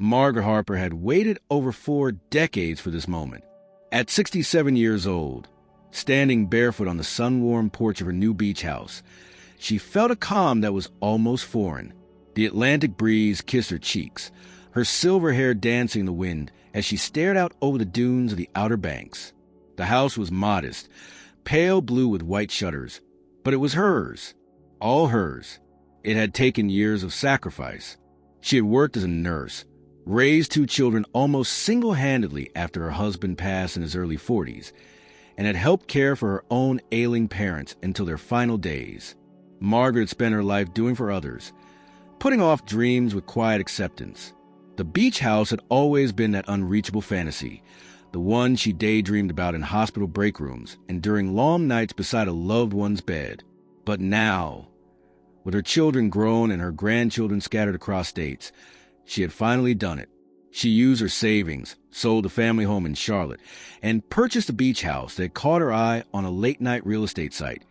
Margaret Harper had waited over 4 decades for this moment. At 67 years old, standing barefoot on the sun-warmed porch of her new beach house, she felt a calm that was almost foreign. The Atlantic breeze kissed her cheeks, her silver hair dancing in the wind as she stared out over the dunes of the Outer Banks. The house was modest, pale blue with white shutters, but it was hers, all hers. It had taken years of sacrifice. She had worked as a nurse, raised 2 children almost single-handedly after her husband passed in his early 40s, and had helped care for her own ailing parents until their final days. Margaret had spent her life doing for others, putting off dreams with quiet acceptance. The beach house had always been that unreachable fantasy, the one she daydreamed about in hospital break rooms and during long nights beside a loved one's bed. But now, with her children grown and her grandchildren scattered across states, she had finally done it. She used her savings, sold the family home in Charlotte, and purchased a beach house that caught her eye on a late-night real estate site.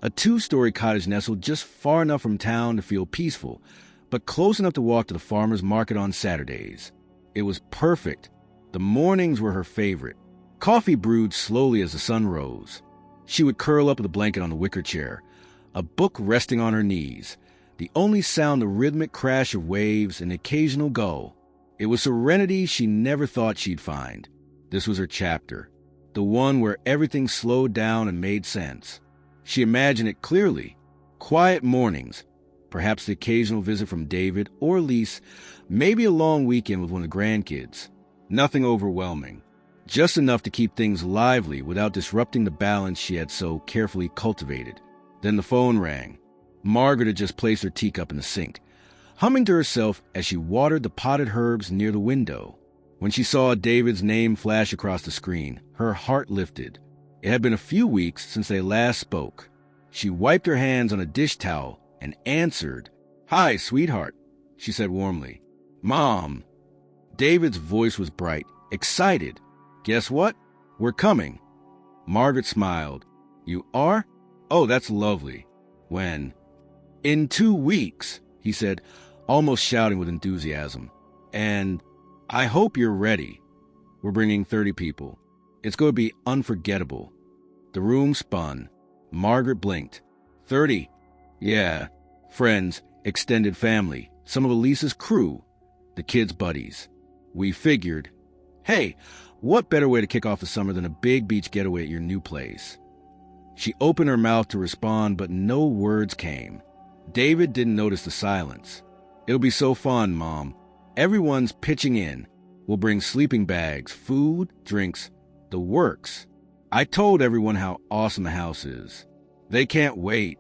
A 2-story cottage nestled just far enough from town to feel peaceful, but close enough to walk to the farmer's market on Saturdays. It was perfect. The mornings were her favorite. Coffee brewed slowly as the sun rose. She would curl up with a blanket on the wicker chair, a book resting on her knees, the only sound the rhythmic crash of waves and occasional gull. It was serenity she never thought she'd find. This was her chapter, the one where everything slowed down and made sense. She imagined it clearly. Quiet mornings, perhaps the occasional visit from David or Lise, maybe a long weekend with one of the grandkids. Nothing overwhelming, just enough to keep things lively without disrupting the balance she had so carefully cultivated. Then the phone rang. Margaret had just placed her teacup in the sink, humming to herself as she watered the potted herbs near the window. When she saw David's name flash across the screen, her heart lifted. It had been a few weeks since they last spoke. She wiped her hands on a dish towel and answered. "Hi, sweetheart," she said warmly. "Mom." David's voice was bright, excited. "Guess what? We're coming." Margaret smiled. "You are? Oh, that's lovely. When?" "In 2 weeks," he said, almost shouting with enthusiasm. "And I hope you're ready. We're bringing 30 people. It's going to be unforgettable." The room spun. Margaret blinked. 30. Yeah. Friends, extended family, some of Elisa's crew, the kids' buddies. We figured, hey, what better way to kick off the summer than a big beach getaway at your new place? She opened her mouth to respond, but no words came. David didn't notice the silence. "It'll be so fun, Mom. Everyone's pitching in. We'll bring sleeping bags, food, drinks, the works. I told everyone how awesome the house is. They can't wait."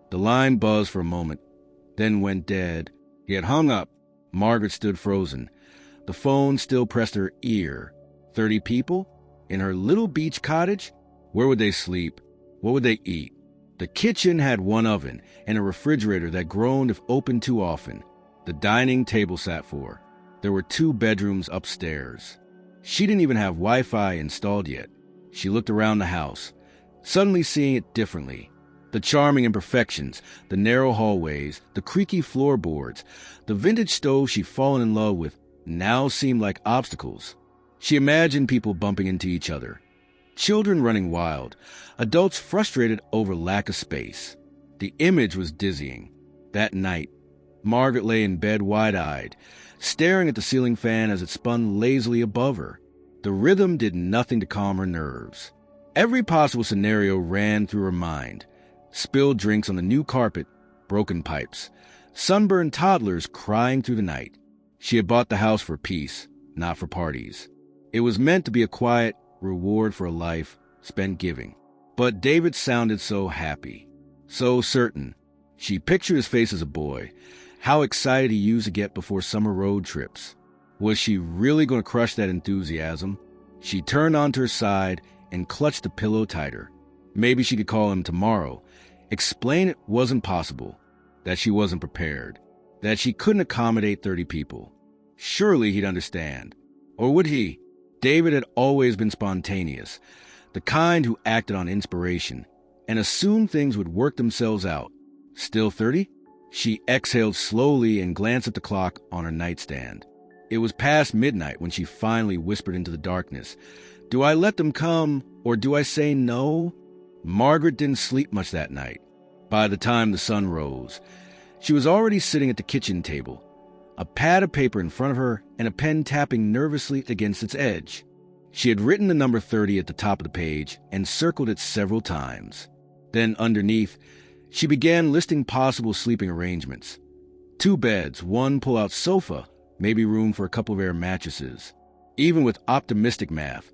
The line buzzed for a moment, then went dead. He had hung up. Margaret stood frozen. The phone still pressed her ear. 30 people? In her little beach cottage? Where would they sleep? What would they eat? The kitchen had one oven and a refrigerator that groaned if opened too often. The dining table sat for. There were 2 bedrooms upstairs. She didn't even have Wi-Fi installed yet. She looked around the house, suddenly seeing it differently. The charming imperfections, the narrow hallways, the creaky floorboards, the vintage stove she'd fallen in love with now seemed like obstacles. She imagined people bumping into each other, children running wild, adults frustrated over lack of space. The image was dizzying. That night, Margaret lay in bed wide-eyed, staring at the ceiling fan as it spun lazily above her. The rhythm did nothing to calm her nerves. Every possible scenario ran through her mind. Spilled drinks on the new carpet, broken pipes, sunburned toddlers crying through the night. She had bought the house for peace, not for parties. It was meant to be a quiet reward for a life spent giving. But David sounded so happy, so certain. She pictured his face as a boy, how excited he used to get before summer road trips. Was she really going to crush that enthusiasm? She turned onto her side and clutched the pillow tighter. Maybe she could call him tomorrow, explain it wasn't possible, that she wasn't prepared, that she couldn't accommodate 30 people. Surely he'd understand. Or would he? David had always been spontaneous, the kind who acted on inspiration and assumed things would work themselves out. Still 30? She exhaled slowly and glanced at the clock on her nightstand. It was past midnight when she finally whispered into the darkness, "Do I let them come, or do I say no?" Margaret didn't sleep much that night. By the time the sun rose, she was already sitting at the kitchen table, a pad of paper in front of her and a pen tapping nervously against its edge. She had written the number 30 at the top of the page and circled it several times. Then underneath, she began listing possible sleeping arrangements. 2 beds, 1 pull-out sofa, maybe room for a couple of air mattresses. Even with optimistic math,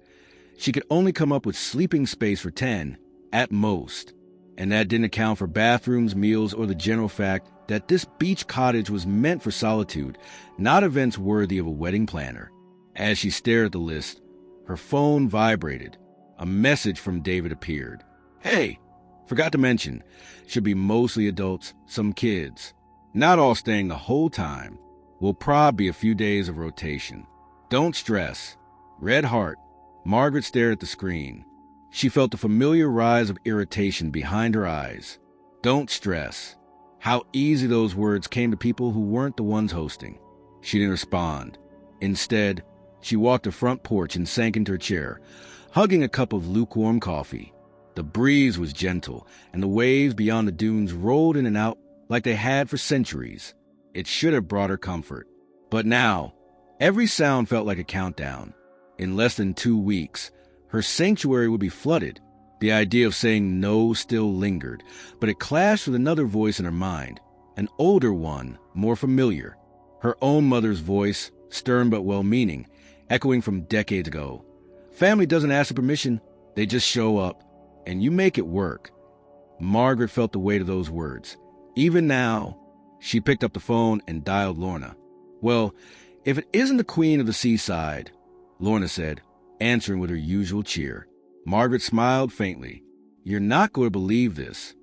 she could only come up with sleeping space for 10, at most. And that didn't account for bathrooms, meals, or the general fact that this beach cottage was meant for solitude, not events worthy of a wedding planner. As she stared at the list, her phone vibrated. A message from David appeared. "Hey, forgot to mention, should be mostly adults, some kids. Not all staying the whole time. Will probably be a few days of rotation. Don't stress. Red heart." Margaret stared at the screen. She felt the familiar rise of irritation behind her eyes. Don't stress. How easy those words came to people who weren't the ones hosting. She didn't respond. Instead, she walked the front porch and sank into her chair, hugging a cup of lukewarm coffee. The breeze was gentle, and the waves beyond the dunes rolled in and out like they had for centuries. It should have brought her comfort. But now, every sound felt like a countdown. In less than 2 weeks, her sanctuary would be flooded. The idea of saying no still lingered, but it clashed with another voice in her mind, an older one, more familiar. Her own mother's voice, stern but well-meaning, echoing from decades ago. Family doesn't ask for permission, they just show up, and you make it work. Margaret felt the weight of those words. Even now, she picked up the phone and dialed Lorna. "Well, if it isn't the queen of the seaside," Lorna said, answering with her usual cheer. Margaret smiled faintly. "You're not going to believe this."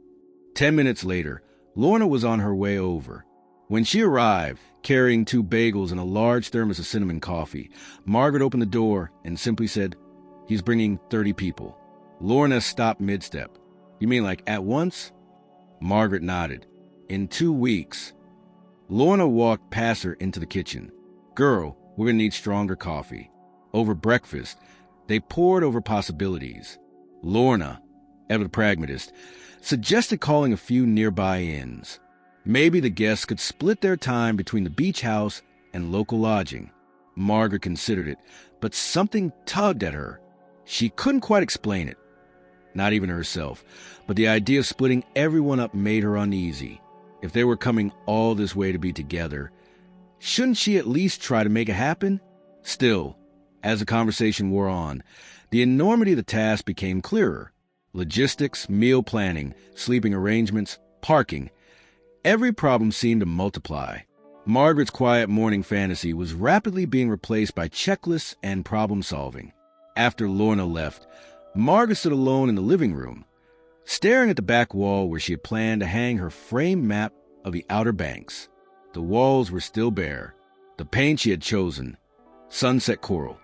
10 minutes later, Lorna was on her way over. When she arrived, carrying 2 bagels and a large thermos of cinnamon coffee, Margaret opened the door and simply said, "He's bringing 30 people." Lorna stopped mid-step. "You mean like at once?" Margaret nodded. "In 2 weeks." Lorna walked past her into the kitchen. "Girl, we're going to need stronger coffee." Over breakfast, they poured over possibilities. Lorna, ever the pragmatist, suggested calling a few nearby inns. Maybe the guests could split their time between the beach house and local lodging. Margaret considered it, but something tugged at her. She couldn't quite explain it. Not even herself, but the idea of splitting everyone up made her uneasy. If they were coming all this way to be together, shouldn't she at least try to make it happen? Still, as the conversation wore on, the enormity of the task became clearer. Logistics, meal planning, sleeping arrangements, parking. Every problem seemed to multiply. Margaret's quiet morning fantasy was rapidly being replaced by checklists and problem-solving. After Lorna left, Margaret stood alone in the living room, staring at the back wall where she had planned to hang her framed map of the Outer Banks. The walls were still bare. The paint she had chosen, sunset coral,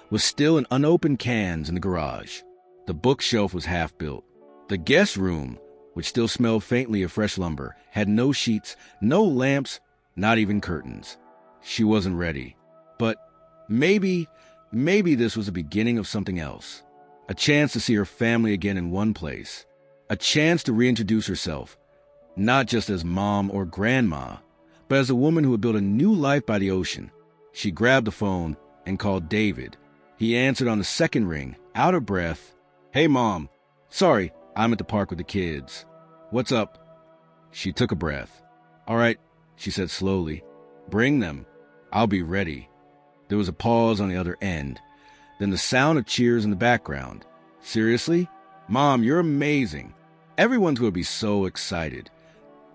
was still in unopened cans in the garage. The bookshelf was half-built. The guest room, which still smelled faintly of fresh lumber, had no sheets, no lamps, not even curtains. She wasn't ready. But maybe this was the beginning of something else. A chance to see her family again in one place. A chance to reintroduce herself, not just as mom or grandma, but as a woman who had built a new life by the ocean. She grabbed the phone and called David. He answered on the second ring, out of breath. "Hey, Mom. Sorry, I'm at the park with the kids." "What's up?" She took a breath. "All right," she said slowly. "Bring them. I'll be ready." There was a pause on the other end, then the sound of cheers in the background. "Seriously? Mom, you're amazing. Everyone's going to be so excited."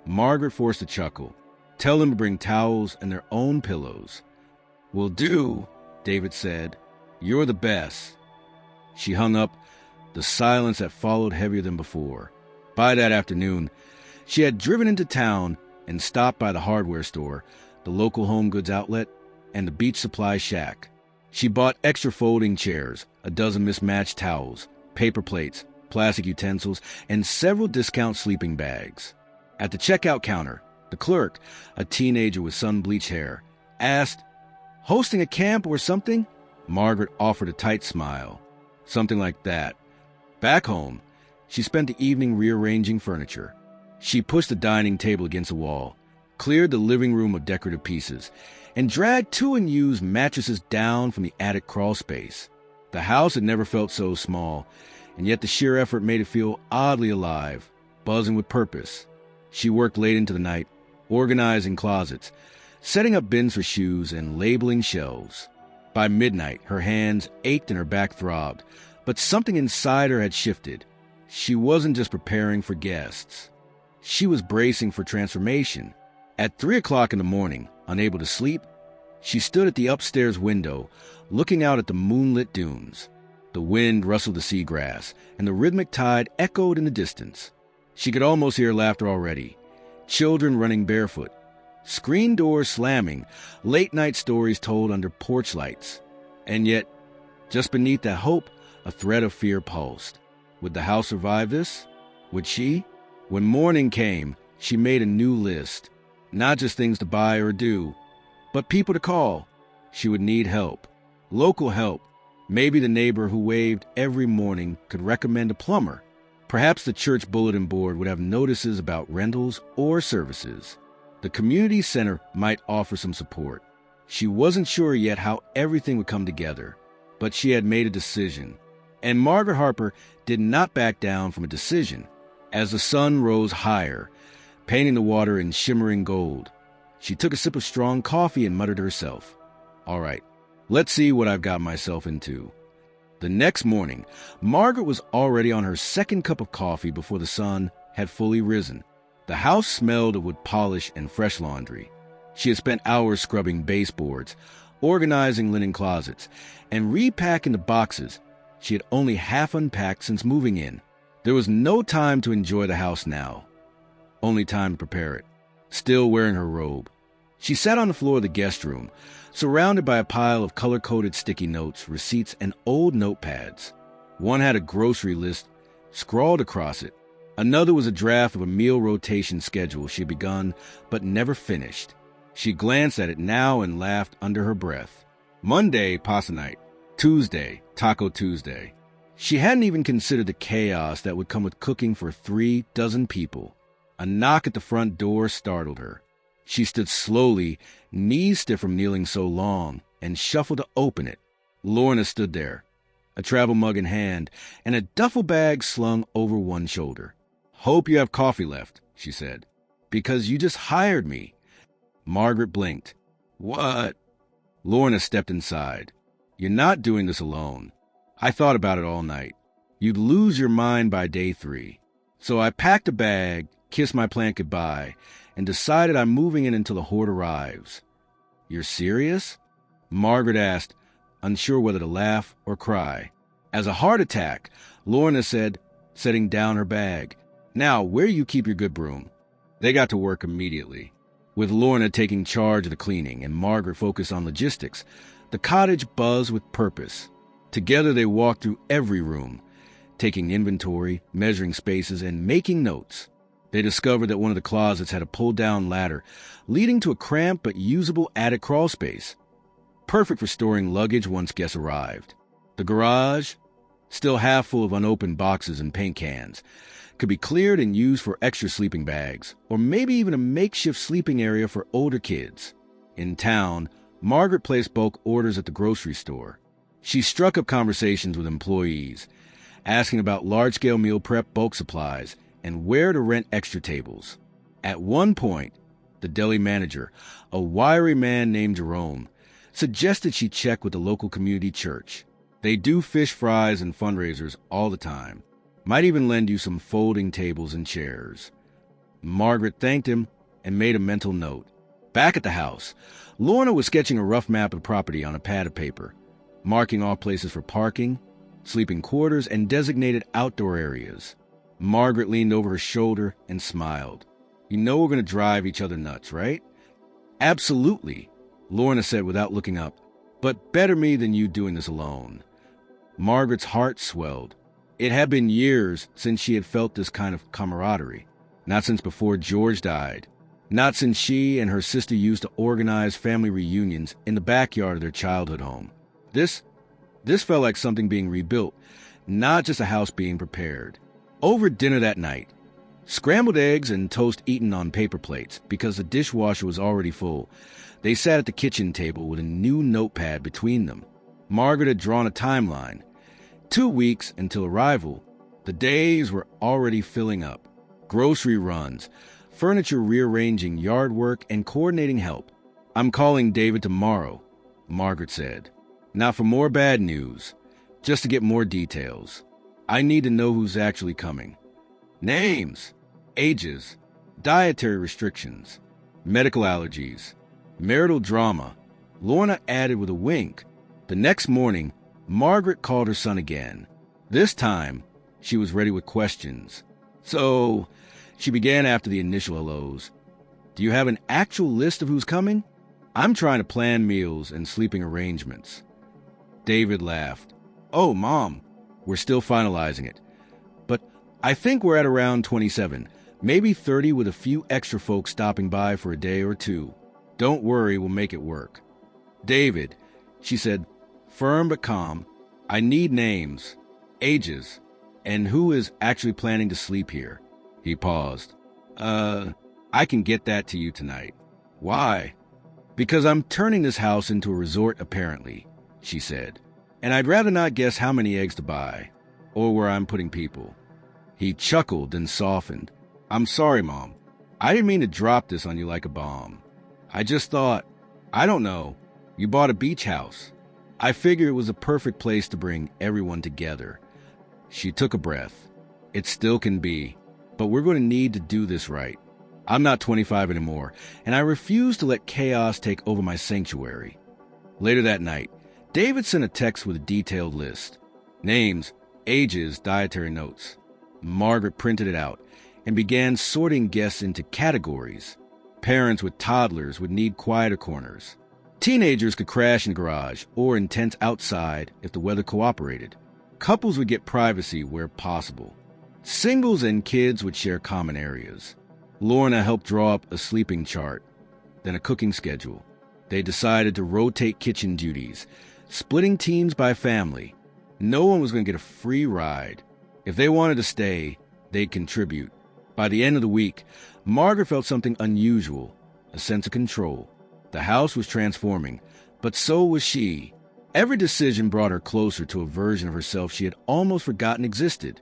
Margaret forced a chuckle. "Tell them to bring towels and their own pillows." "Will do," David said. "You're the best." She hung up, the silence that followed heavier than before. By that afternoon, she had driven into town and stopped by the hardware store, the local home goods outlet, and the beach supply shack. She bought extra folding chairs, a dozen mismatched towels, paper plates, plastic utensils, and several discount sleeping bags. At the checkout counter, the clerk, a teenager with sun-bleached hair, asked, Hosting a camp or something? Margaret offered a tight smile. Something like that. Back home, she spent the evening rearranging furniture. She pushed the dining table against the wall, cleared the living room of decorative pieces, and dragged two unused mattresses down from the attic crawl space. The house had never felt so small, and yet the sheer effort made it feel oddly alive, buzzing with purpose. She worked late into the night, organizing closets, setting up bins for shoes, and labeling shelves. By midnight, her hands ached and her back throbbed, but something inside her had shifted. She wasn't just preparing for guests. She was bracing for transformation. At 3 o'clock in the morning, unable to sleep, she stood at the upstairs window, looking out at the moonlit dunes. The wind rustled the seagrass, and the rhythmic tide echoed in the distance. She could almost hear laughter already. Children running barefoot, screen doors slamming, late-night stories told under porch lights. And yet, just beneath that hope, a thread of fear pulsed. Would the house survive this? Would she? When morning came, she made a new list. Not just things to buy or do, but people to call. She would need help. Local help. Maybe the neighbor who waved every morning could recommend a plumber. Perhaps the church bulletin board would have notices about rentals or services. The community center might offer some support. She wasn't sure yet how everything would come together, but she had made a decision. And Margaret Harper did not back down from a decision. As the sun rose higher, painting the water in shimmering gold, she took a sip of strong coffee and muttered to herself, "All right, let's see what I've got myself into." The next morning, Margaret was already on her second cup of coffee before the sun had fully risen. The house smelled of wood polish and fresh laundry. She had spent hours scrubbing baseboards, organizing linen closets, and repacking the boxes she had only half unpacked since moving in. There was no time to enjoy the house now, only time to prepare it. Still wearing her robe, she sat on the floor of the guest room, surrounded by a pile of color-coded sticky notes, receipts, and old notepads. One had a grocery list scrawled across it. Another was a draft of a meal rotation schedule she had begun but never finished. She glanced at it now and laughed under her breath. Monday, pasta night. Tuesday, Taco Tuesday. She hadn't even considered the chaos that would come with cooking for 3 dozen people. A knock at the front door startled her. She stood slowly, knees stiff from kneeling so long, and shuffled to open it. Lorna stood there, a travel mug in hand, and a duffel bag slung over one shoulder. "Hope you have coffee left," she said. "Because you just hired me." Margaret blinked. "What?" Lorna stepped inside. "You're not doing this alone. I thought about it all night. You'd lose your mind by day 3. So I packed a bag, kissed my plant goodbye, and decided I'm moving in until the horde arrives." "You're serious?" Margaret asked, unsure whether to laugh or cry. As a heart attack, Lorna said, setting down her bag, "Now, where you keep your good broom?" They got to work immediately. With Lorna taking charge of the cleaning and Margaret focused on logistics, the cottage buzzed with purpose. Together they walked through every room, taking inventory, measuring spaces, and making notes. They discovered that one of the closets had a pull-down ladder leading to a cramped but usable attic crawl space, perfect for storing luggage once guests arrived. The garage, still half full of unopened boxes and paint cans, could be cleared and used for extra sleeping bags, or maybe even a makeshift sleeping area for older kids. In town, Margaret placed bulk orders at the grocery store. She struck up conversations with employees, asking about large-scale meal prep bulk supplies and where to rent extra tables. At one point, the deli manager, a wiry man named Jerome, suggested she check with the local community church. They do fish fries and fundraisers all the time. Might even lend you some folding tables and chairs. Margaret thanked him and made a mental note. Back at the house, Lorna was sketching a rough map of the property on a pad of paper, marking off places for parking, sleeping quarters, and designated outdoor areas. Margaret leaned over her shoulder and smiled. "You know we're going to drive each other nuts, right?" "Absolutely," Lorna said without looking up. "But better me than you doing this alone." Margaret's heart swelled. It had been years since she had felt this kind of camaraderie. Not since before George died. Not since she and her sister used to organize family reunions in the backyard of their childhood home. This felt like something being rebuilt, not just a house being prepared. Over dinner that night, scrambled eggs and toast eaten on paper plates because the dishwasher was already full, they sat at the kitchen table with a new notepad between them. Margaret had drawn a timeline. 2 weeks until arrival. The days were already filling up. Grocery runs, furniture rearranging, yard work, and coordinating help. "I'm calling David tomorrow," Margaret said. "Not for more bad news, just to get more details. I need to know who's actually coming. Names, ages, dietary restrictions, medical allergies, marital drama," Lorna added with a wink. The next morning, Margaret called her son again. This time, she was ready with questions. "So," she began after the initial hellos, "do you have an actual list of who's coming? I'm trying to plan meals and sleeping arrangements." David laughed. "Oh, Mom, we're still finalizing it. But I think we're at around 27, maybe 30 with a few extra folks stopping by for a day or two. Don't worry, we'll make it work." "David," she said, firm but calm, "I need names, ages, and who is actually planning to sleep here." He paused. I can get that to you tonight." "Why?" "Because I'm turning this house into a resort, apparently," she said. "And I'd rather not guess how many eggs to buy, or where I'm putting people." He chuckled, then softened. "I'm sorry, Mom. I didn't mean to drop this on you like a bomb. I just thought, I don't know, you bought a beach house. I figured it was a perfect place to bring everyone together." She took a breath. "It still can be, but we're going to need to do this right. I'm not 25 anymore, and I refuse to let chaos take over my sanctuary." Later that night, David sent a text with a detailed list. Names, ages, dietary notes. Margaret printed it out and began sorting guests into categories. Parents with toddlers would need quieter corners. Teenagers could crash in the garage or in tents outside if the weather cooperated. Couples would get privacy where possible. Singles and kids would share common areas. Lorna helped draw up a sleeping chart, then a cooking schedule. They decided to rotate kitchen duties, splitting teams by family. No one was going to get a free ride. If they wanted to stay, they'd contribute. By the end of the week, Margaret felt something unusual, a sense of control. The house was transforming, but so was she. Every decision brought her closer to a version of herself she had almost forgotten existed.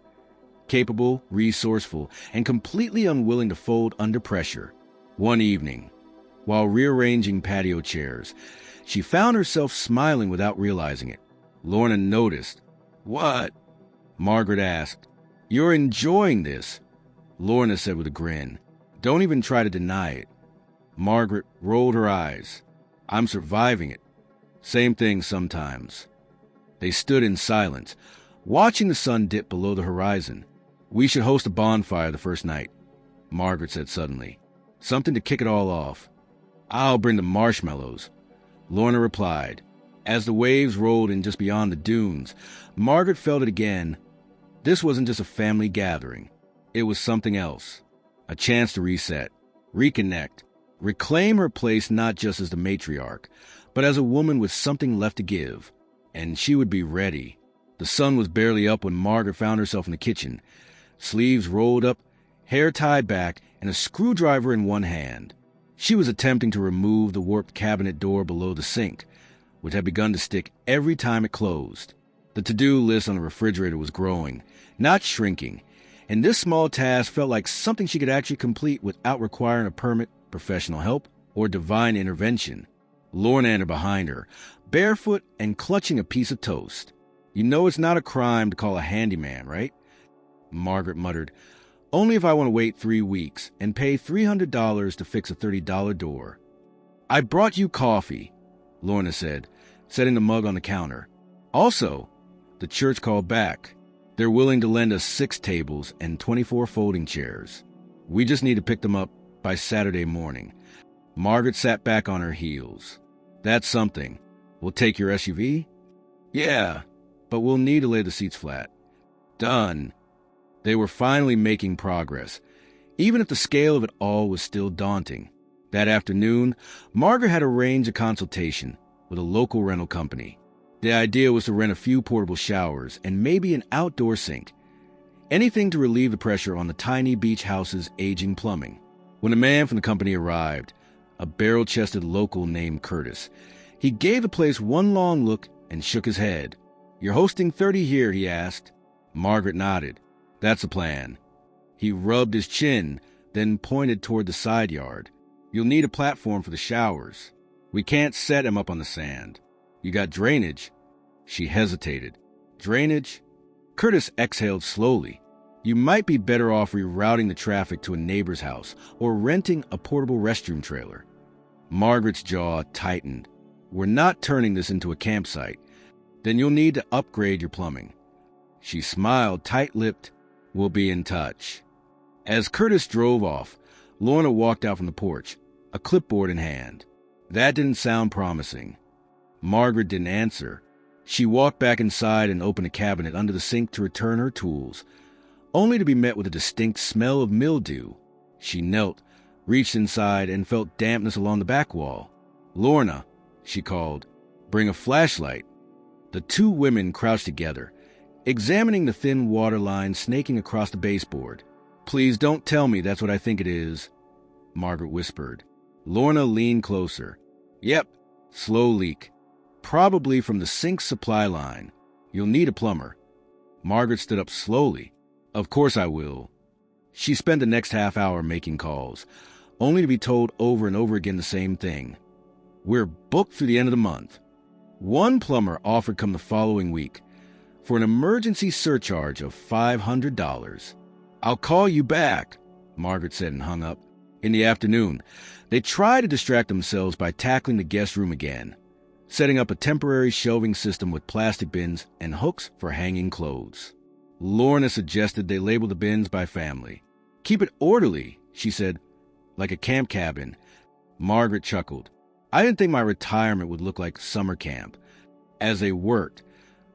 Capable, resourceful, and completely unwilling to fold under pressure. One evening, while rearranging patio chairs, she found herself smiling without realizing it. Lorna noticed. "What?" Margaret asked. "You're enjoying this," Lorna said with a grin. "Don't even try to deny it." Margaret rolled her eyes. "I'm surviving it. Same thing sometimes." They stood in silence, watching the sun dip below the horizon. "We should host a bonfire the first night," Margaret said suddenly. "Something to kick it all off." "I'll bring the marshmallows," Lorna replied. As the waves rolled in just beyond the dunes, Margaret felt it again. This wasn't just a family gathering. It was something else. A chance to reset, reconnect, reclaim her place not just as the matriarch, but as a woman with something left to give. And she would be ready. The sun was barely up when Margaret found herself in the kitchen, sleeves rolled up, hair tied back, and a screwdriver in one hand. She was attempting to remove the warped cabinet door below the sink, which had begun to stick every time it closed. The to-do list on the refrigerator was growing, not shrinking, and this small task felt like something she could actually complete without requiring a permit, professional help, or divine intervention. Lorna entered behind her, barefoot and clutching a piece of toast. "You know it's not a crime to call a handyman, right?" Margaret muttered. "Only if I want to wait 3 weeks and pay $300 to fix a $30 door." "I brought you coffee," Lorna said, setting the mug on the counter. "Also," the church called back, "they're willing to lend us 6 tables and 24 folding chairs. We just need to pick them up by Saturday morning." Margaret sat back on her heels. "That's something. We'll take your SUV?" "Yeah, but we'll need to lay the seats flat." "Done." They were finally making progress, even if the scale of it all was still daunting. That afternoon, Margaret had arranged a consultation with a local rental company. The idea was to rent a few portable showers and maybe an outdoor sink. Anything to relieve the pressure on the tiny beach house's aging plumbing. When a man from the company arrived, a barrel-chested local named Curtis, he gave the place one long look and shook his head. "You're hosting 30 here?" he asked. Margaret nodded. "That's the plan." He rubbed his chin, then pointed toward the side yard. "You'll need a platform for the showers. We can't set them up on the sand. You got drainage?" She hesitated. "Drainage?" Curtis exhaled slowly. "You might be better off rerouting the traffic to a neighbor's house or renting a portable restroom trailer." Margaret's jaw tightened. "We're not turning this into a campsite. Then you'll need to upgrade your plumbing." She smiled, tight-lipped. "We'll be in touch." As Curtis drove off, Lorna walked out from the porch, a clipboard in hand. That didn't sound promising. Margaret didn't answer. She walked back inside and opened a cabinet under the sink to return her tools, only to be met with a distinct smell of mildew. She knelt, reached inside, and felt dampness along the back wall. "Lorna," she called, "bring a flashlight." The two women crouched together, examining the thin water line snaking across the baseboard. "Please don't tell me that's what I think it is," Margaret whispered. Lorna leaned closer. "Yep, slow leak. Probably from the sink supply line. You'll need a plumber." Margaret stood up slowly. "Of course I will." She spent the next half hour making calls, only to be told over and over again the same thing. "We're booked through the end of the month." One plumber offered come the following week for an emergency surcharge of $500. "I'll call you back," Margaret said and hung up. In the afternoon, they tried to distract themselves by tackling the guest room again, setting up a temporary shelving system with plastic bins and hooks for hanging clothes. Lorna suggested they label the bins by family. "Keep it orderly," she said, "like a camp cabin." Margaret chuckled. "I didn't think my retirement would look like summer camp." As they worked,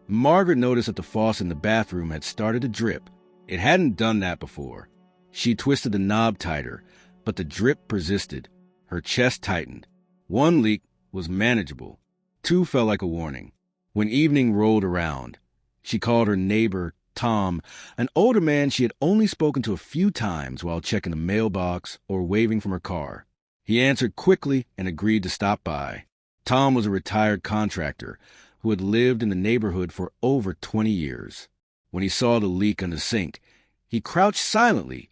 Margaret noticed that the faucet in the bathroom had started to drip. It hadn't done that before. She twisted the knob tighter, but the drip persisted. Her chest tightened. One leak was manageable. Two felt like a warning. When evening rolled around, she called her neighbor, Tom, an older man she had only spoken to a few times while checking the mailbox or waving from her car. He answered quickly and agreed to stop by. Tom was a retired contractor who had lived in the neighborhood for over 20 years. When he saw the leak in the sink, he crouched silently,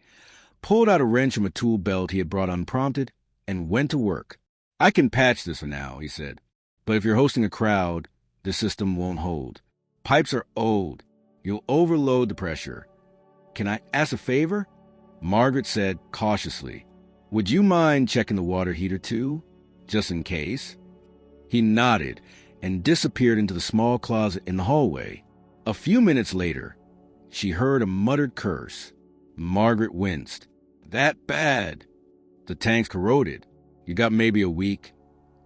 pulled out a wrench from a tool belt he had brought unprompted, and went to work. "I can patch this for now," he said. "But if you're hosting a crowd, the system won't hold. Pipes are old. You'll overload the pressure." "Can I ask a favor?" Margaret said cautiously. "Would you mind checking the water heater too, just in case?" He nodded and disappeared into the small closet in the hallway. A few minutes later, she heard a muttered curse. Margaret winced. "That bad?" "The tank's corroded. You got maybe a week.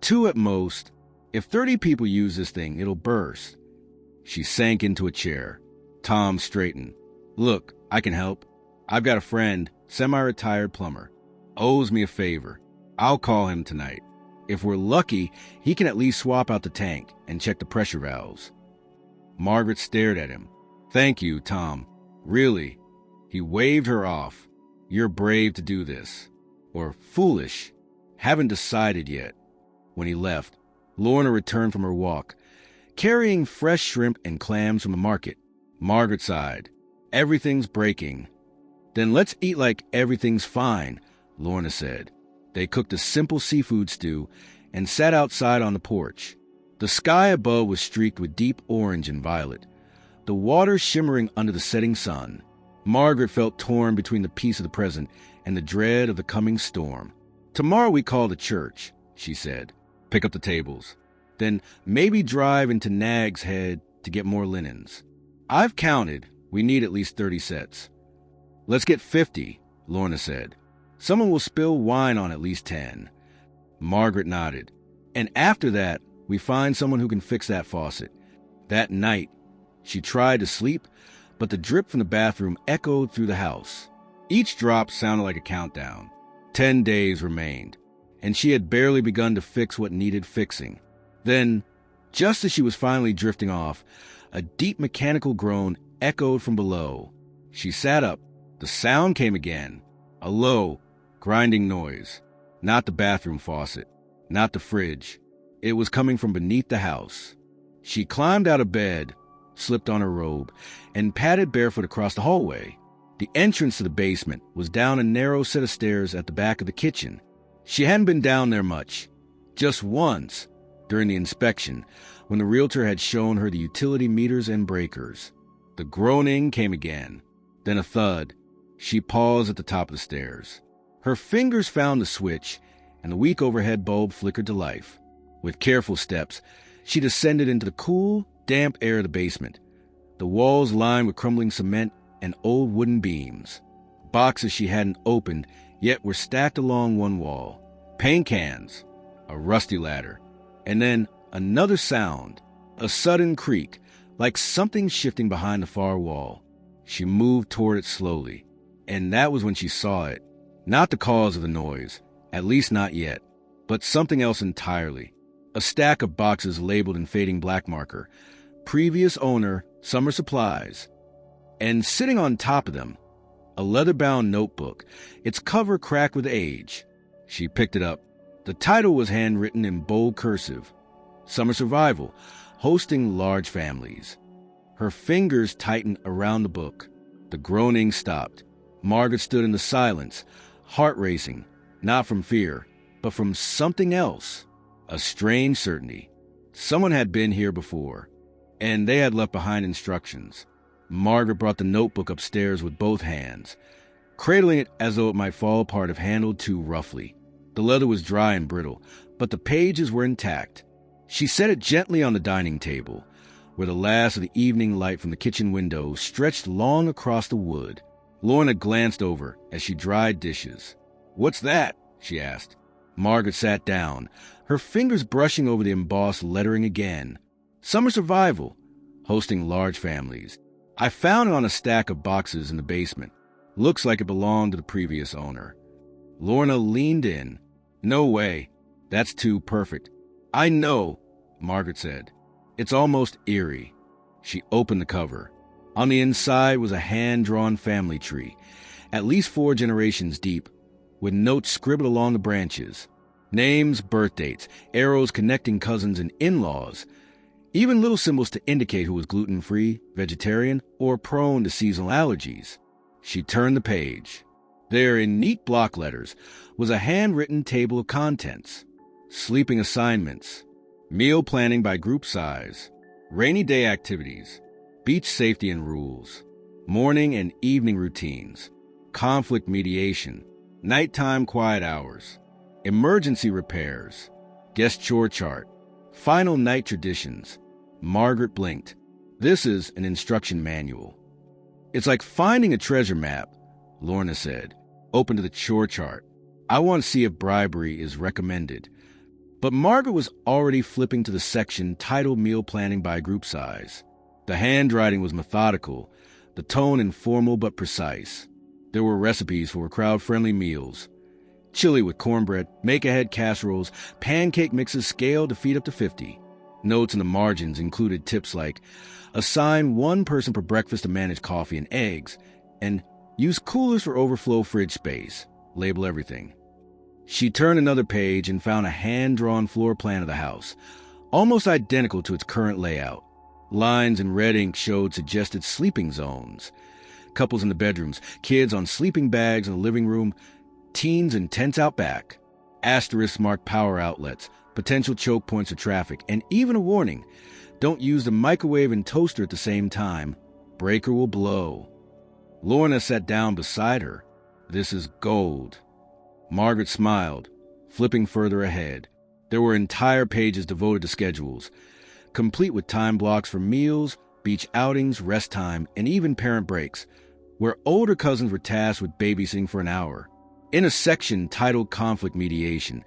2 at most. If 30 people use this thing, it'll burst." She sank into a chair. Tom straightened. "Look, I can help. I've got a friend, semi-retired plumber. Owes me a favor. I'll call him tonight. If we're lucky, he can at least swap out the tank and check the pressure valves." Margaret stared at him. "Thank you, Tom. Really." He waved her off. "You're brave to do this." Or foolish. "Haven't decided yet." When he left, Lorna returned from her walk, carrying fresh shrimp and clams from the market. Margaret sighed. "Everything's breaking." "Then let's eat like everything's fine," Lorna said. They cooked a simple seafood stew and sat outside on the porch. The sky above was streaked with deep orange and violet, the water shimmering under the setting sun. Margaret felt torn between the peace of the present and the dread of the coming storm. "Tomorrow we call the church," she said. "Pick up the tables. Then maybe drive into Nag's Head to get more linens. I've counted. We need at least 30 sets." "Let's get 50, Lorna said. "Someone will spill wine on at least 10. Margaret nodded. "And after that, we find someone who can fix that faucet." That night, she tried to sleep, but the drip from the bathroom echoed through the house. Each drop sounded like a countdown. 10 days remained. and she had barely begun to fix what needed fixing. Then, just as she was finally drifting off, a deep mechanical groan echoed from below. She sat up. The sound came again, a low, grinding noise. Not the bathroom faucet, not the fridge. It was coming from beneath the house. She climbed out of bed, slipped on her robe, and padded barefoot across the hallway. The entrance to the basement was down a narrow set of stairs at the back of the kitchen. She hadn't been down there much, just once, during the inspection, when the realtor had shown her the utility meters and breakers. The groaning came again, then a thud. She paused at the top of the stairs. Her fingers found the switch, and the weak overhead bulb flickered to life. With careful steps, she descended into the cool, damp air of the basement. The walls lined with crumbling cement and old wooden beams. Boxes she hadn't opened yet were stacked along one wall. Paint cans, a rusty ladder, and then another sound, a sudden creak, like something shifting behind the far wall. She moved toward it slowly, and that was when she saw it. Not the cause of the noise, at least not yet, but something else entirely. A stack of boxes labeled in fading black marker, previous owner, summer supplies. And sitting on top of them, a leather-bound notebook, its cover cracked with age. She picked it up. The title was handwritten in bold cursive, Summer Survival, Hosting Large Families. Her fingers tightened around the book. The groaning stopped. Margaret stood in the silence, heart racing, not from fear, but from something else, a strange certainty. Someone had been here before, and they had left behind instructions. Margaret brought the notebook upstairs with both hands, cradling it as though it might fall apart if handled too roughly. The leather was dry and brittle, but the pages were intact. She set it gently on the dining table, where the last of the evening light from the kitchen window stretched long across the wood. Lorna glanced over as she dried dishes. "What's that?" she asked. Margaret sat down, her fingers brushing over the embossed lettering again. Summer Survival, Hosting Large Families. I found it on a stack of boxes in the basement. Looks like it belonged to the previous owner. Lorna leaned in. "No way. That's too perfect." "I know," Margaret said. "It's almost eerie." She opened the cover. On the inside was a hand-drawn family tree, at least 4 generations deep, with notes scribbled along the branches. Names, birth dates, arrows connecting cousins and in-laws, even little symbols to indicate who was gluten-free, vegetarian, or prone to seasonal allergies. She turned the page. There, in neat block letters, was a handwritten table of contents. Sleeping assignments, meal planning by group size, rainy day activities, beach safety and rules, morning and evening routines, conflict mediation, nighttime quiet hours, emergency repairs, guest chore chart, final night traditions. Margaret blinked. "This is an instruction manual." "It's like finding a treasure map," Lorna said. "Open to the chore chart. I want to see if bribery is recommended." But Margaret was already flipping to the section titled Meal Planning by Group Size. The handwriting was methodical, the tone informal but precise. There were recipes for crowd-friendly meals. Chili with cornbread, make-ahead casseroles, pancake mixes scaled to feed up to 50. Notes in the margins included tips like, assign 1 person per breakfast to manage coffee and eggs, and use coolers for overflow fridge space. Label everything. She turned another page and found a hand-drawn floor plan of the house, almost identical to its current layout. Lines in red ink showed suggested sleeping zones. Couples in the bedrooms, kids on sleeping bags in the living room, teens in tents out back. Asterisks marked power outlets, potential choke points of traffic, and even a warning. Don't use the microwave and toaster at the same time. Breaker will blow. Lorna sat down beside her. "This is gold." Margaret smiled, flipping further ahead. There were entire pages devoted to schedules, complete with time blocks for meals, beach outings, rest time, and even parent breaks, where older cousins were tasked with babysitting for an hour. In a section titled Conflict Mediation,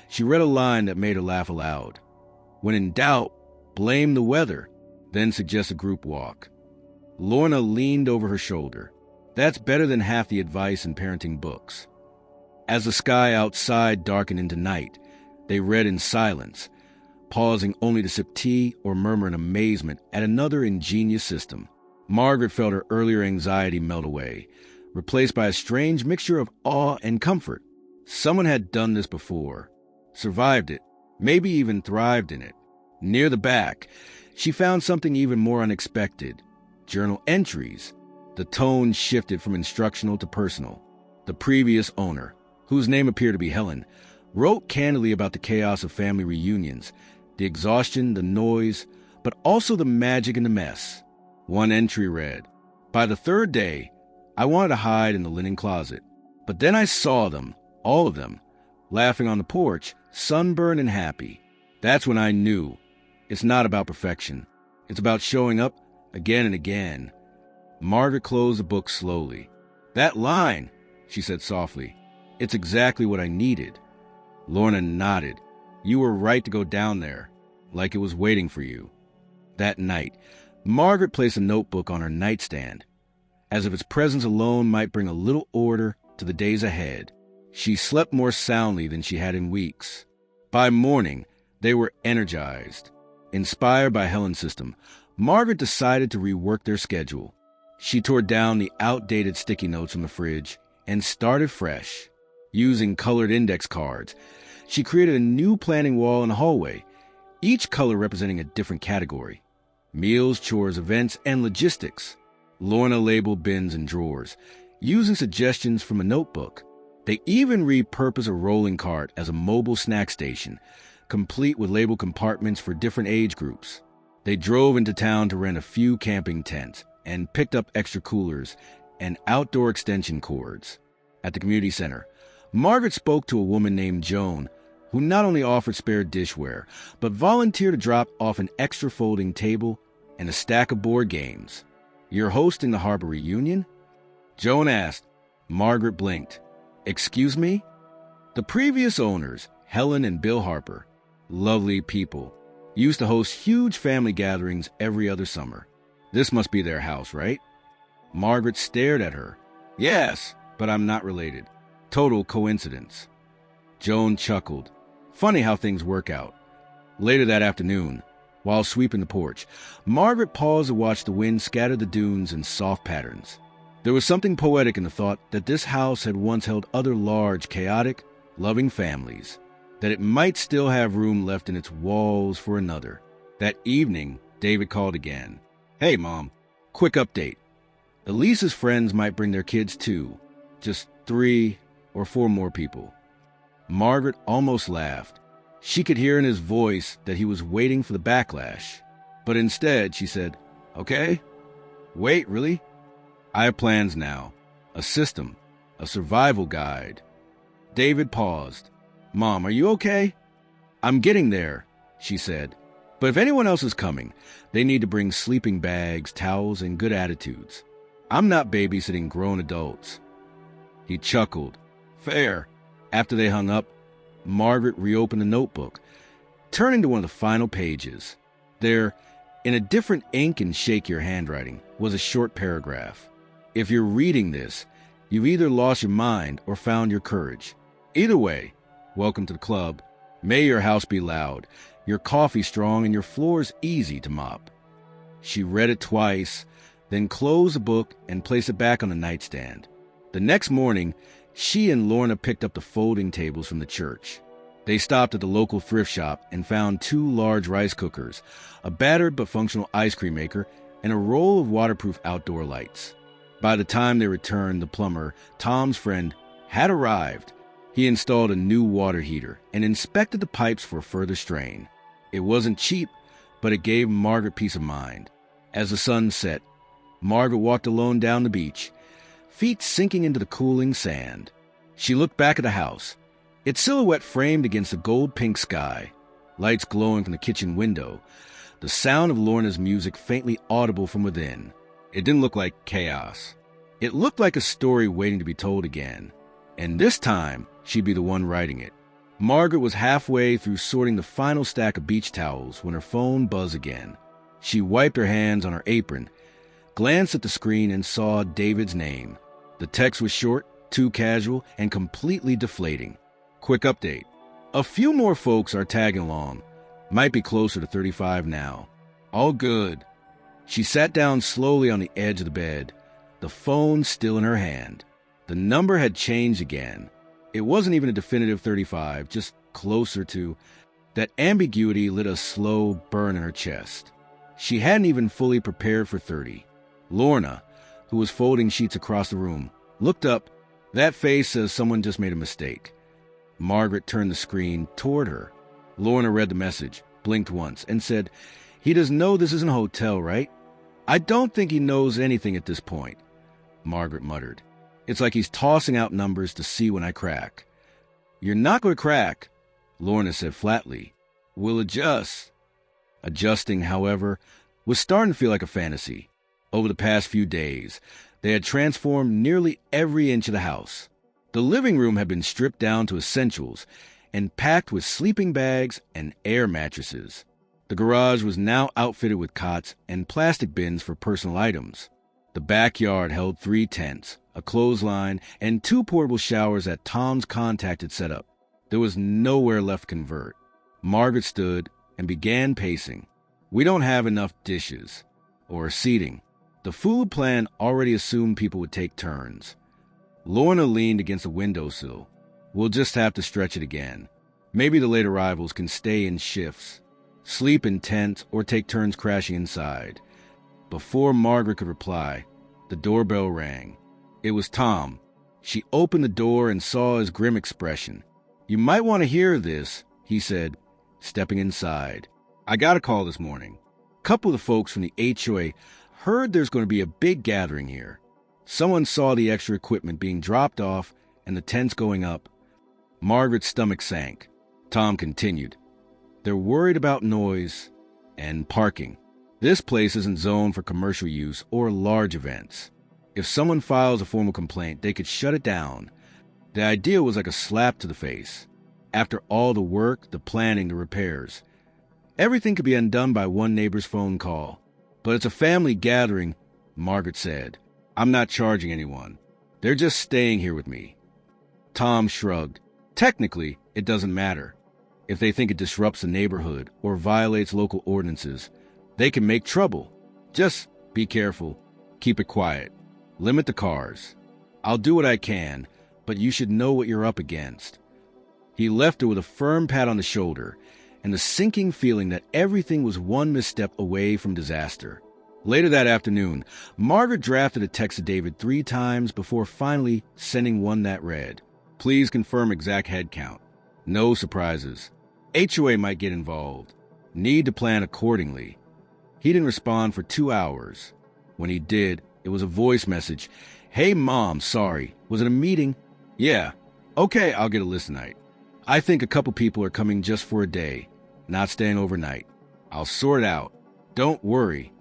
she read a line that made her laugh aloud. "When in doubt, blame the weather, then suggest a group walk." Lorna leaned over her shoulder. "That's better than half the advice in parenting books." As the sky outside darkened into night, they read in silence, pausing only to sip tea or murmur in amazement at another ingenious system. Margaret felt her earlier anxiety melt away, replaced by a strange mixture of awe and comfort. Someone had done this before, survived it, maybe even thrived in it. Near the back, she found something even more unexpected. Journal entries. The tone shifted from instructional to personal. The previous owner, whose name appeared to be Helen, wrote candidly about the chaos of family reunions, the exhaustion, the noise, but also the magic and the mess. One entry read, "By the third day, I wanted to hide in the linen closet. But then I saw them, all of them, laughing on the porch, sunburned and happy. That's when I knew. It's not about perfection. It's about showing up again and again." Margaret closed the book slowly. "That line," she said softly, "it's exactly what I needed." Lorna nodded. "You were right to go down there, like it was waiting for you." That night, Margaret placed a notebook on her nightstand, as if its presence alone might bring a little order to the days ahead. She slept more soundly than she had in weeks. By morning, they were energized. Inspired by Helen's system, Margaret decided to rework their schedule. She tore down the outdated sticky notes from the fridge and started fresh. Using colored index cards, she created a new planning wall in the hallway, each color representing a different category: meals, chores, events, and logistics. Lorna labeled bins and drawers, using suggestions from a notebook. They even repurposed a rolling cart as a mobile snack station, complete with labeled compartments for different age groups. They drove into town to rent a few camping tents and picked up extra coolers and outdoor extension cords. At the community center, Margaret spoke to a woman named Joan, who not only offered spare dishware, but volunteered to drop off an extra folding table and a stack of board games. "You're hosting the Harper reunion?" Joan asked. Margaret blinked. "Excuse me?" The previous owners, Helen and Bill Harper, lovely people, used to host huge family gatherings every other summer. This must be their house, right? Margaret stared at her. "Yes, but I'm not related. Total coincidence." Joan chuckled. Funny how things work out. Later that afternoon, while sweeping the porch, Margaret paused to watch the wind scatter the dunes in soft patterns. There was something poetic in the thought that this house had once held other large, chaotic, loving families, that it might still have room left in its walls for another. That evening, David called again. "Hey, Mom, quick update. Elise's friends might bring their kids too. Just 3 or 4 more people." Margaret almost laughed. She could hear in his voice that he was waiting for the backlash. But instead, she said, "Okay? Wait, really? I have plans now. A system. A survival guide." David paused. "Mom, are you okay?" "I'm getting there," she said. "But if anyone else is coming, they need to bring sleeping bags, towels, and good attitudes. I'm not babysitting grown adults." He chuckled. "Fair." After they hung up, Margaret reopened the notebook, turning to one of the final pages. There, in a different ink and shakier handwriting, was a short paragraph. "If you're reading this, you've either lost your mind or found your courage. Either way, welcome to the club. May your house be loud, your coffee strong, and your floors easy to mop." She read it twice, then closed the book and placed it back on the nightstand. The next morning, she and Lorna picked up the folding tables from the church. They stopped at the local thrift shop and found 2 large rice cookers, a battered but functional ice cream maker, and a roll of waterproof outdoor lights. By the time they returned, the plumber, Tom's friend, had arrived. He installed a new water heater and inspected the pipes for further strain. It wasn't cheap, but it gave Margaret peace of mind. As the sun set, Margaret walked alone down the beach, feet sinking into the cooling sand. She looked back at the house, its silhouette framed against the gold-pink sky, lights glowing from the kitchen window, the sound of Lorna's music faintly audible from within. It didn't look like chaos. It looked like a story waiting to be told again. And this time, she'd be the one writing it. Margaret was halfway through sorting the final stack of beach towels when her phone buzzed again. She wiped her hands on her apron, glanced at the screen, and saw David's name. The text was short too casual, and completely deflating. Quick update. A few more folks are tagging along. Might be closer to 35 now. All good. She sat down slowly on the edge of the bed, the phone still in her hand. The number had changed again. It wasn't even a definitive 35, just closer to. That ambiguity lit a slow burn in her chest. She hadn't even fully prepared for 30. Lorna, who was folding sheets across the room, looked up. That face says someone just made a mistake. Margaret turned the screen toward her. Lorna read the message, blinked once, and said, "He doesn't know this isn't a hotel, right?" "I don't think he knows anything at this point," Margaret muttered. "It's like he's tossing out numbers to see when I crack." "You're not going to crack," Lorna said flatly. "We'll adjust." Adjusting, however, was starting to feel like a fantasy. Over the past few days, they had transformed nearly every inch of the house. The living room had been stripped down to essentials and packed with sleeping bags and air mattresses. The garage was now outfitted with cots and plastic bins for personal items. The backyard held 3 tents, a clothesline, and 2 portable showers that Tom's contact had set up. There was nowhere left to convert. Margaret stood and began pacing. "We don't have enough dishes or seating. The food plan already assumed people would take turns." Lorna leaned against the windowsill. "We'll just have to stretch it again. Maybe the late arrivals can stay in shifts, sleep in tents, or take turns crashing inside." Before Margaret could reply, the doorbell rang. It was Tom. She opened the door and saw his grim expression. "You might want to hear this," he said, stepping inside. "I got a call this morning. A couple of the folks from the HOA heard there's going to be a big gathering here. Someone saw the extra equipment being dropped off and the tents going up." Margaret's stomach sank. Tom continued, "They're worried about noise and parking. This place isn't zoned for commercial use or large events. If someone files a formal complaint, they could shut it down. The idea was like a slap to the face. After all the work, the planning, the repairs, everything could be undone by one neighbor's phone call. But it's a family gathering," Margaret said. "I'm not charging anyone. They're just staying here with me." Tom shrugged. "Technically, it doesn't matter. If they think it disrupts the neighborhood or violates local ordinances, they can make trouble. Just be careful. Keep it quiet. Limit the cars. I'll do what I can, but you should know what you're up against." He left her with a firm pat on the shoulder and the sinking feeling that everything was one misstep away from disaster. Later that afternoon, Margaret drafted a text to David 3 times before finally sending one that read, "Please confirm exact head count. No surprises. HOA might get involved. Need to plan accordingly." He didn't respond for 2 hours. When he did, it was a voice message. "Hey, Mom, sorry. Was it a meeting?" "Yeah. Okay, I'll get a list tonight. I think a couple people are coming just for a day, not staying overnight. I'll sort it out. Don't worry."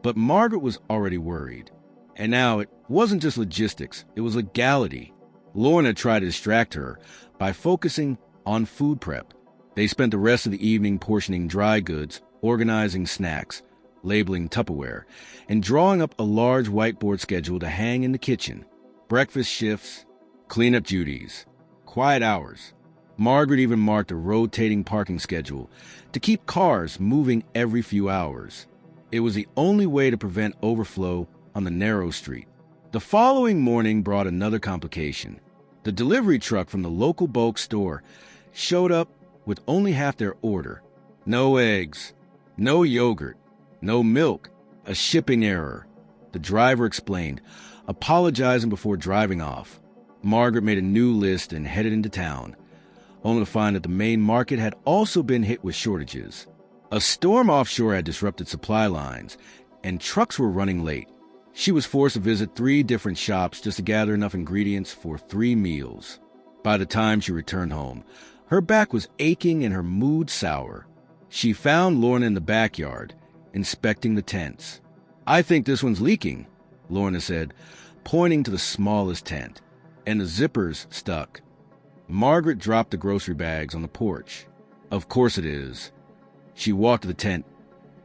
But Margaret was already worried. And now it wasn't just logistics, it was legality. Lorna tried to distract her by focusing on food prep. They spent the rest of the evening portioning dry goods, organizing snacks, labeling Tupperware, and drawing up a large whiteboard schedule to hang in the kitchen. Breakfast shifts, cleanup duties, quiet hours. Margaret even marked a rotating parking schedule to keep cars moving every few hours. It was the only way to prevent overflow on the narrow street. The following morning brought another complication. The delivery truck from the local bulk store showed up with only half their order. No eggs, no yogurt, no milk, a shipping error. The driver explained, apologizing before driving off. Margaret made a new list and headed into town, only to find that the main market had also been hit with shortages. A storm offshore had disrupted supply lines, and trucks were running late. She was forced to visit 3 different shops just to gather enough ingredients for 3 meals. By the time she returned home, her back was aching and her mood sour. She found Lorna in the backyard, inspecting the tents. "I think this one's leaking," Lorna said, pointing to the smallest tent, "and the zipper's stuck." Margaret dropped the grocery bags on the porch. "Of course it is." She walked to the tent,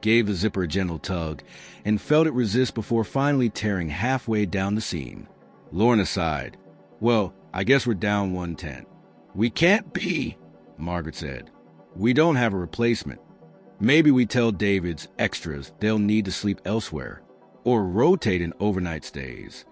gave the zipper a gentle tug, and felt it resist before finally tearing halfway down the seam. Lorna sighed. Well, I guess we're down one tent. We can't be, Margaret said. We don't have a replacement. Maybe we tell David's extras they'll need to sleep elsewhere, or rotate in overnight stays.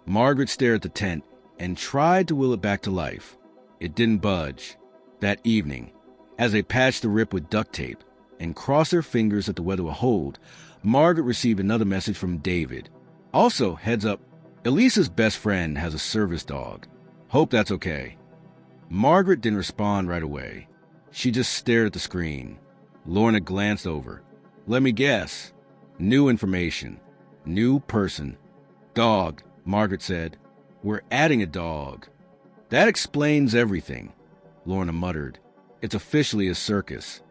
Margaret stared at the tent and tried to will it back to life. It didn't budge. That evening, as they patched the rip with duct tape and crossed their fingers that the weather would hold, Margaret received another message from David. Also, heads up, Elisa's best friend has a service dog. Hope that's okay. Margaret didn't respond right away. She just stared at the screen. Lorna glanced over. Let me guess. New information. New person. Dog, Margaret said. We're adding a dog. That explains everything, Lorna muttered. It's officially a circus.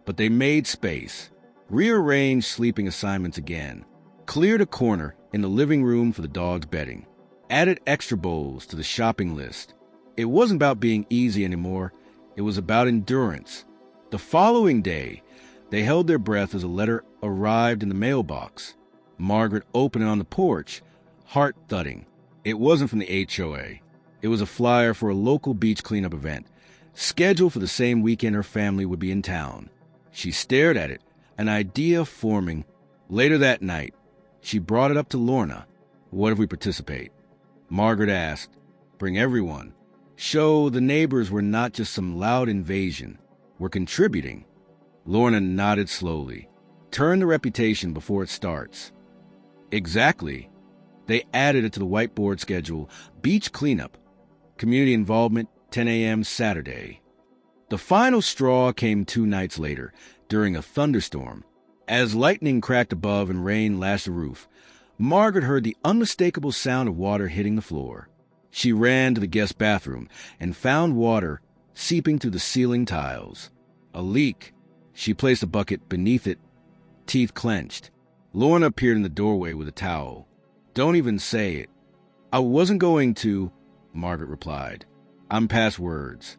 But they made space, rearranged sleeping assignments again, cleared a corner in the living room for the dog's bedding, added extra bowls to the shopping list. It wasn't about being easy anymore. It was about endurance. The following day, they held their breath as a letter arrived in the mailbox. Margaret opened it on the porch, heart thudding. It wasn't from the HOA. It was a flyer for a local beach cleanup event, scheduled for the same weekend her family would be in town. She stared at it, an idea forming. Later that night, she brought it up to Lorna. What if we participate? Margaret asked. Bring everyone. Show the neighbors we're not just some loud invasion. We're contributing. Lorna nodded slowly. Turn the reputation before it starts. Exactly. They added it to the whiteboard schedule. Beach cleanup. Community involvement, 10 a.m. Saturday. The final straw came 2 nights later, during a thunderstorm. As lightning cracked above and rain lashed the roof, Margaret heard the unmistakable sound of water hitting the floor. She ran to the guest bathroom and found water seeping through the ceiling tiles. A leak. She placed a bucket beneath it, teeth clenched. Lorna appeared in the doorway with a towel. Don't even say it. I wasn't going to, Margaret replied. I'm past words.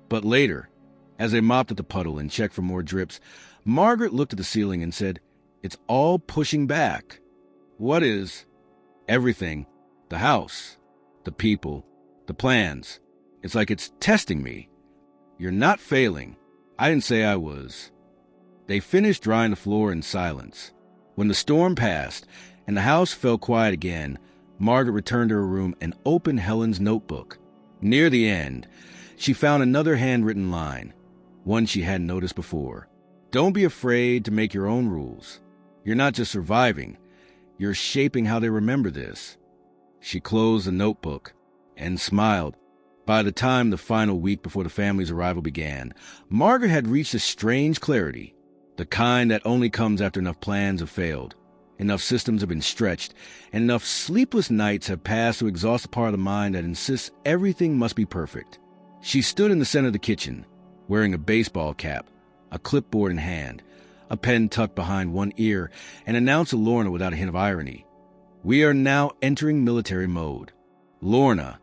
But later, as they mopped at the puddle and checked for more drips, Margaret looked at the ceiling and said, It's all pushing back. What is? Everything. The house. The people. The plans. It's like it's testing me. You're not failing. I didn't say I was. They finished drying the floor in silence. When the storm passed and the house fell quiet again, Margaret returned to her room and opened Helen's notebook. Near the end, she found another handwritten line, one she hadn't noticed before. Don't be afraid to make your own rules. You're not just surviving, you're shaping how they remember this. She closed the notebook and smiled. By the time the final week before the family's arrival began, Margaret had reached a strange clarity, the kind that only comes after enough plans have failed, enough systems have been stretched, and enough sleepless nights have passed to exhaust the part of the mind that insists everything must be perfect. She stood in the center of the kitchen, wearing a baseball cap, a clipboard in hand, a pen tucked behind one ear, and announced to Lorna without a hint of irony, We are now entering military mode. Lorna,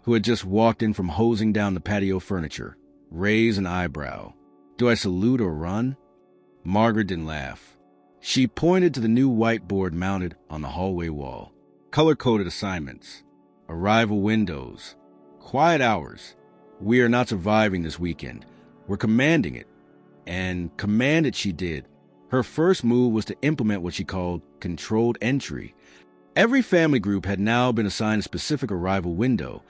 who had just walked in from hosing down the patio furniture, raised an eyebrow. Do I salute or run? Margaret didn't laugh. She pointed to the new whiteboard mounted on the hallway wall. Color-coded assignments, arrival windows, quiet hours. We are not surviving this weekend. We're commanding it. And command it she did. Her first move was to implement what she called controlled entry. Every family group had now been assigned a specific arrival window,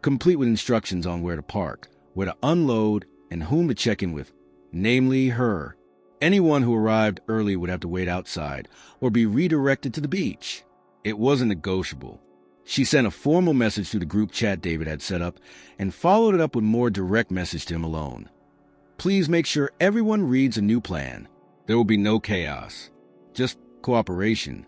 complete with instructions on where to park, where to unload, and whom to check in with, namely her. Anyone who arrived early would have to wait outside or be redirected to the beach. It wasn't negotiable. She sent a formal message through the group chat David had set up and followed it up with more direct message to him alone. Please make sure everyone reads a new plan. There will be no chaos, just cooperation.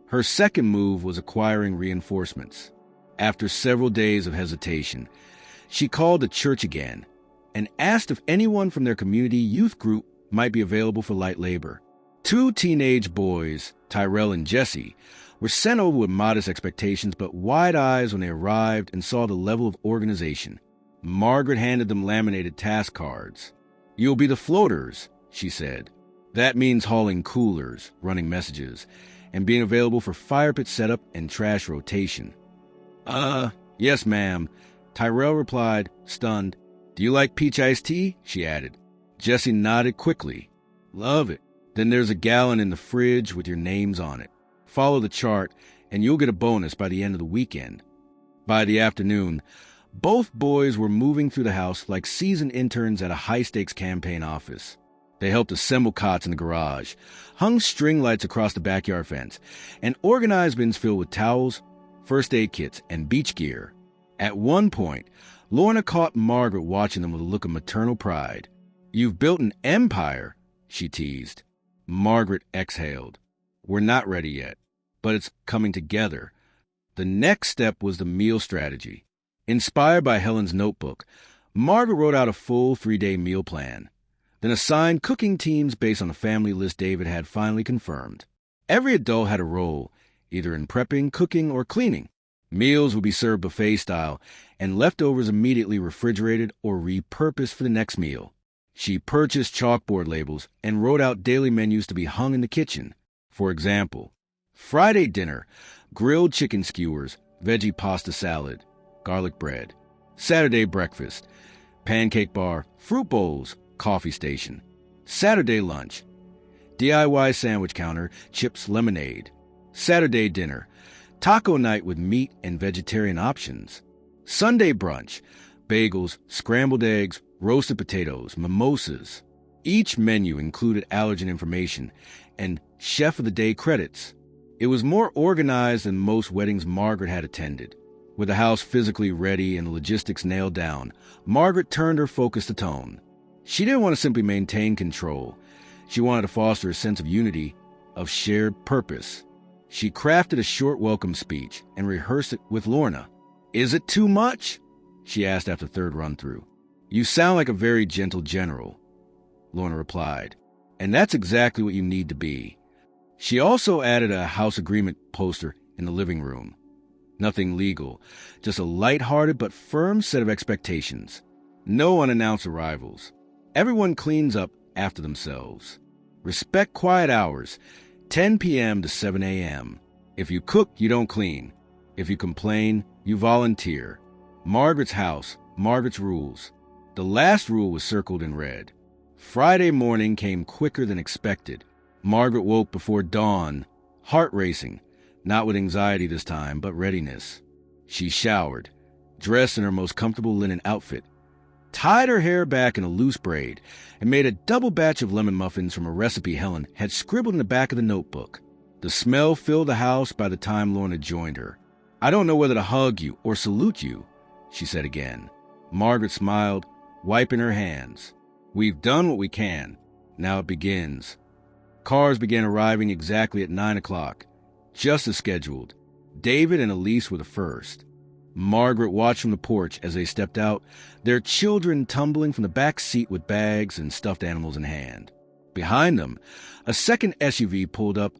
Her second move was acquiring reinforcements. After several days of hesitation, she called the church again and asked if anyone from their community youth group might be available for light labor. 2 teenage boys, Tyrell and Jesse, were sent over with modest expectations but wide eyes when they arrived and saw the level of organization. Margaret handed them laminated task cards. You'll be the floaters, she said. That means hauling coolers, running messages, and being available for fire pit setup and trash rotation. "Yes, ma'am," Tyrell replied, stunned. "Do you like peach iced tea?" she added. Jessie nodded quickly. "Love it." "Then there's a gallon in the fridge with your names on it. Follow the chart, and you'll get a bonus by the end of the weekend." By the afternoon, both boys were moving through the house like seasoned interns at a high-stakes campaign office. They helped assemble cots in the garage, hung string lights across the backyard fence, and organized bins filled with towels, first aid kits, and beach gear. At one point, Lorna caught Margaret watching them with a look of maternal pride. "You've built an empire," she teased. Margaret exhaled. "We're not ready yet, but it's coming together." The next step was the meal strategy. Inspired by Helen's notebook, Margaret wrote out a full 3-day meal plan, then assigned cooking teams based on a family list David had finally confirmed. Every adult had a role, either in prepping, cooking, or cleaning. Meals would be served buffet style, and leftovers immediately refrigerated or repurposed for the next meal. She purchased chalkboard labels and wrote out daily menus to be hung in the kitchen. For example, Friday dinner, grilled chicken skewers, veggie pasta salad, garlic bread. Saturday breakfast, pancake bar, fruit bowls, coffee station. Saturday lunch, DIY sandwich counter, chips, lemonade. Saturday dinner, taco night with meat and vegetarian options. Sunday brunch, bagels, scrambled eggs, roasted potatoes, mimosas. Each menu included allergen information and chef of the day credits. It was more organized than most weddings Margaret had attended. With the house physically ready and the logistics nailed down, Margaret turned her focus to tone. She didn't want to simply maintain control. She wanted to foster a sense of unity, of shared purpose. She crafted a short welcome speech and rehearsed it with Lorna. "Is it too much?" she asked after the third run-through. "You sound like a very gentle general," Lorna replied. "And that's exactly what you need to be." She also added a house agreement poster in the living room. Nothing legal, just a light-hearted but firm set of expectations. No unannounced arrivals. Everyone cleans up after themselves. Respect quiet hours, 10 p.m. to 7 a.m. If you cook, you don't clean. If you complain, you volunteer. Margaret's house, Margaret's rules. The last rule was circled in red. Friday morning came quicker than expected. Margaret woke before dawn, heart racing, not with anxiety this time, but readiness. She showered, dressed in her most comfortable linen outfit, tied her hair back in a loose braid, and made a double batch of lemon muffins from a recipe Helen had scribbled in the back of the notebook. The smell filled the house by the time Lorna joined her. "I don't know whether to hug you or salute you," she said again. Margaret smiled, wiping her hands. "We've done what we can. Now it begins." Cars began arriving exactly at 9 o'clock, just as scheduled. David and Elise were the first. Margaret watched from the porch as they stepped out, their children tumbling from the back seat with bags and stuffed animals in hand. Behind them, a second SUV pulled up,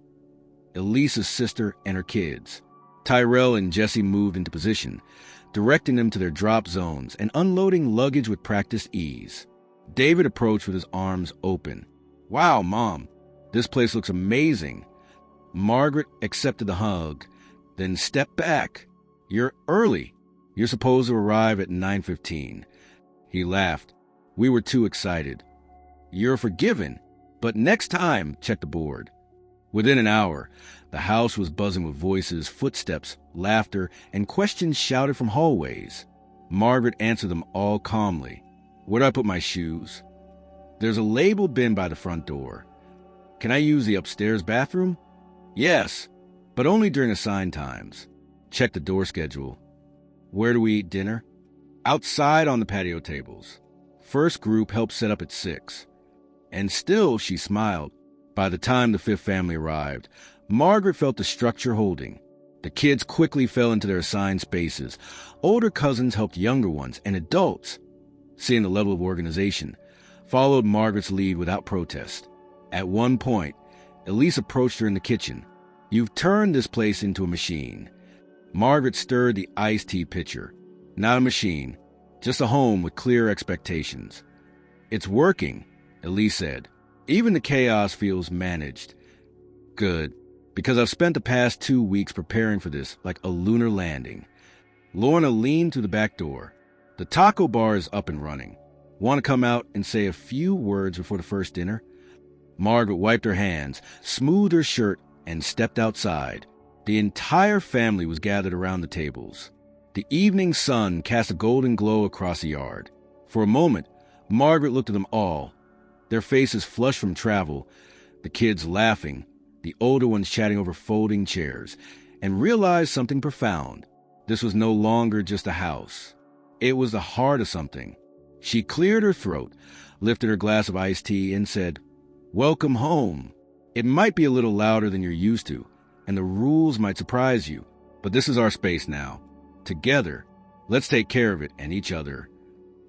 Elise's sister and her kids. Tyrell and Jessie moved into position, directing them to their drop zones and unloading luggage with practiced ease. David approached with his arms open. "Wow, Mom, this place looks amazing." Margaret accepted the hug, then stepped back. "You're early. You're supposed to arrive at 9:15. He laughed. "We were too excited." "You're forgiven, but next time, check the board." Within an hour, the house was buzzing with voices, footsteps, laughter, and questions shouted from hallways. Margaret answered them all calmly. "Where do I put my shoes?" "There's a labeled bin by the front door." "Can I use the upstairs bathroom?" "Yes, but only during assigned times." "Check the door schedule." "Where do we eat dinner?" "Outside on the patio tables." First group helped set up at 6. And still she smiled. By the time the fifth family arrived, Margaret felt the structure holding. The kids quickly fell into their assigned spaces. Older cousins helped younger ones, and adults, seeing the level of organization, followed Margaret's lead without protest. At one point, Elise approached her in the kitchen. "You've turned this place into a machine." Margaret stirred the iced tea pitcher. "Not a machine, just a home with clear expectations." "It's working," Elise said. "Even the chaos feels managed." "Good, because I've spent the past 2 weeks preparing for this like a lunar landing." Lorna leaned through the back door. The taco bar is up and running. Want to come out and say a few words before the first dinner? Margaret wiped her hands, smoothed her shirt, and stepped outside. The entire family was gathered around the tables. The evening sun cast a golden glow across the yard. For a moment, Margaret looked at them all, their faces flushed from travel, the kids laughing, the older ones chatting over folding chairs, and realized something profound. This was no longer just a house. It was the heart of something. She cleared her throat, lifted her glass of iced tea, and said, "Welcome home. It might be a little louder than you're used to, and the rules might surprise you, but this is our space now. Together, let's take care of it and each other."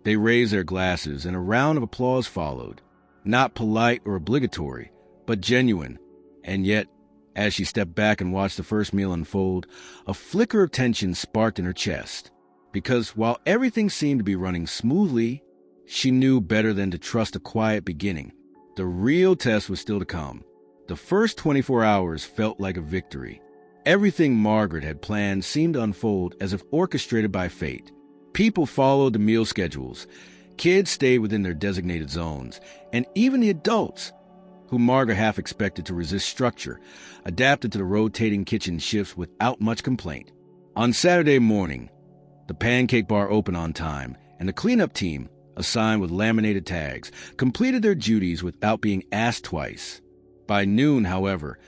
They raised their glasses, and a round of applause followed. Not polite or obligatory, but genuine. And yet, as she stepped back and watched the first meal unfold, a flicker of tension sparked in her chest. Because while everything seemed to be running smoothly, she knew better than to trust a quiet beginning. The real test was still to come. The first 24 hours felt like a victory. Everything Margaret had planned seemed to unfold as if orchestrated by fate. People followed the meal schedules. Kids stayed within their designated zones. And even the adults, who Margaret half expected to resist structure, adapted to the rotating kitchen shifts without much complaint. On Saturday morning, the pancake bar opened on time, and the cleanup team, assigned with laminated tags, completed their duties without being asked twice. By noon, however,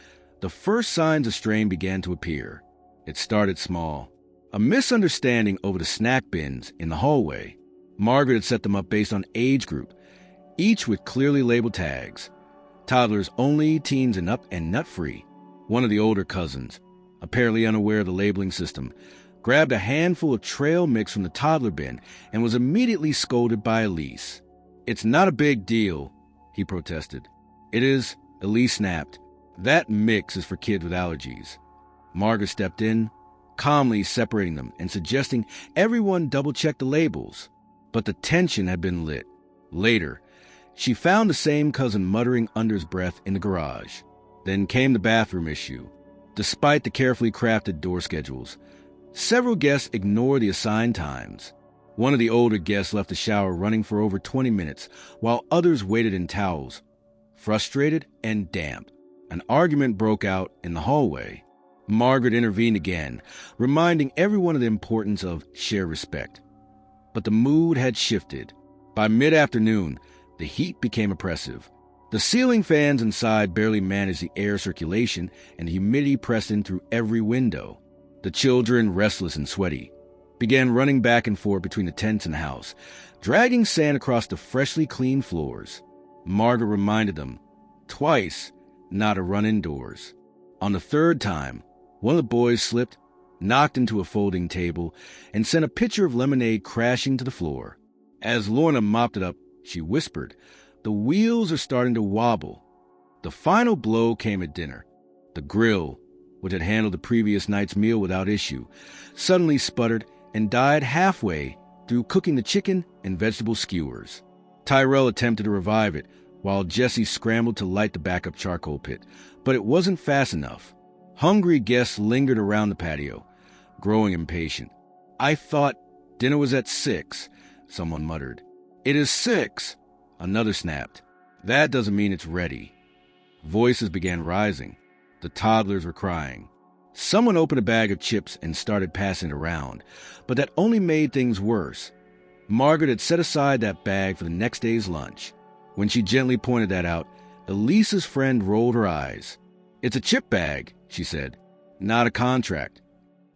the first signs of strain began to appear. It started small. A misunderstanding over the snack bins in the hallway. Margaret had set them up based on age group, each with clearly labeled tags. Toddlers only, teens and up, and nut-free. One of the older cousins, apparently unaware of the labeling system, grabbed a handful of trail mix from the toddler bin and was immediately scolded by Elise. "It's not a big deal," he protested. "It is," Elise snapped. "That mix is for kids with allergies." Margaret stepped in, calmly separating them and suggesting everyone double-check the labels. But the tension had been lit. Later, she found the same cousin muttering under his breath in the garage. Then came the bathroom issue. Despite the carefully crafted door schedules, several guests ignored the assigned times. One of the older guests left the shower running for over 20 minutes, while others waited in towels, frustrated and damp. An argument broke out in the hallway. Margaret intervened again, reminding everyone of the importance of shared respect. But the mood had shifted. By mid-afternoon, the heat became oppressive. The ceiling fans inside barely managed the air circulation, and the humidity pressed in through every window. The children, restless and sweaty, began running back and forth between the tents and the house, dragging sand across the freshly cleaned floors. Margaret reminded them, twice, not to run indoors. On the third time, one of the boys slipped, knocked into a folding table, and sent a pitcher of lemonade crashing to the floor. As Lorna mopped it up, she whispered, "The wheels are starting to wobble." The final blow came at dinner. The grill, which had handled the previous night's meal without issue, suddenly sputtered and died halfway through cooking the chicken and vegetable skewers. Tyrell attempted to revive it, while Jesse scrambled to light the backup charcoal pit, but it wasn't fast enough. Hungry guests lingered around the patio, growing impatient. "I thought dinner was at 6, someone muttered. "It is 6, another snapped. "That doesn't mean it's ready." Voices began rising. The toddlers were crying. Someone opened a bag of chips and started passing it around, but that only made things worse. Margaret had set aside that bag for the next day's lunch. When she gently pointed that out, Elisa's friend rolled her eyes. "It's a chip bag," she said, "not a contract."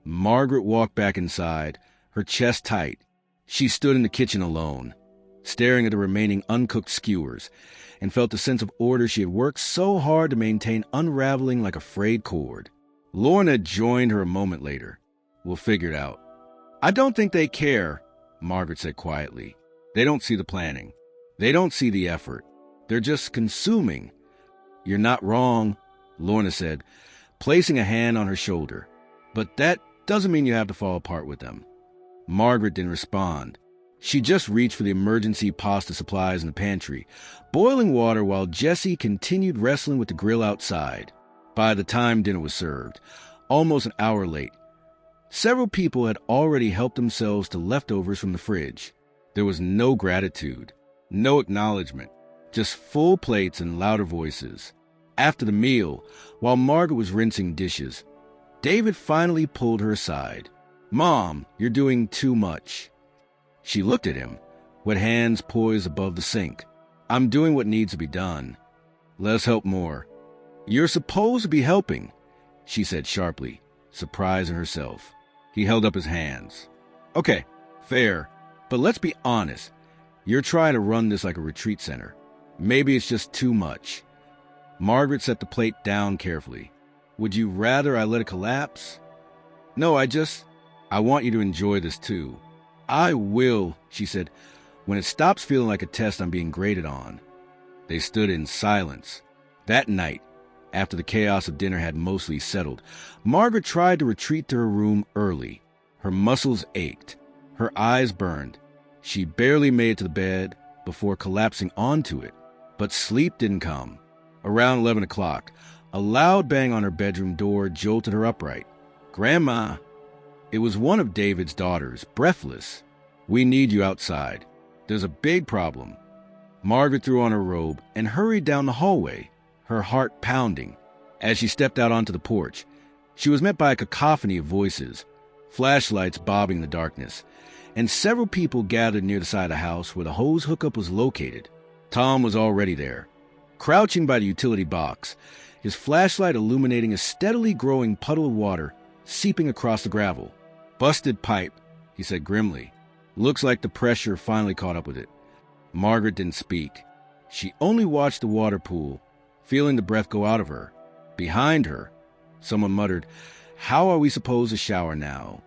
Margaret walked back inside, her chest tight. She stood in the kitchen alone, staring at the remaining uncooked skewers, and felt the sense of order she had worked so hard to maintain unraveling like a frayed cord. Lorna joined her a moment later. "We'll figure it out." "I don't think they care," Margaret said quietly. "They don't see the planning. They don't see the effort. They're just consuming." "You're not wrong," Lorna said, placing a hand on her shoulder. "But that doesn't mean you have to fall apart with them." Margaret didn't respond. She just reached for the emergency pasta supplies in the pantry, boiling water while Jesse continued wrestling with the grill outside. By the time dinner was served, almost an hour late, Several people had already helped themselves to leftovers from the fridge. There was no gratitude, no acknowledgement, just full plates and louder voices. After the meal, while Margaret was rinsing dishes, David finally pulled her aside. "Mom, you're doing too much." She looked at him, with hands poised above the sink. "I'm doing what needs to be done. Let's help more." "You're supposed to be helping," she said sharply, surprising herself. He held up his hands. "Okay, fair, but let's be honest. You're trying to run this like a retreat center. Maybe it's just too much." Margaret set the plate down carefully. "Would you rather I let it collapse?" "No, I want you to enjoy this too." "I will," she said, "when it stops feeling like a test I'm being graded on." They stood in silence. That night, after the chaos of dinner had mostly settled, Margaret tried to retreat to her room early. Her muscles ached. Her eyes burned. She barely made it to the bed before collapsing onto it. But sleep didn't come. Around 11 o'clock, a loud bang on her bedroom door jolted her upright. "Grandma!" It was one of David's daughters, breathless. "We need you outside. There's a big problem." Margaret threw on her robe and hurried down the hallway, her heart pounding. As she stepped out onto the porch, she was met by a cacophony of voices, flashlights bobbing in the darkness, and several people gathered near the side of the house where the hose hookup was located. Tom was already there, crouching by the utility box, his flashlight illuminating a steadily growing puddle of water seeping across the gravel. "Busted pipe," he said grimly. "Looks like the pressure finally caught up with it." Margaret didn't speak. She only watched the water pool, feeling the breath go out of her. Behind her, someone muttered, "How are we supposed to shower now?"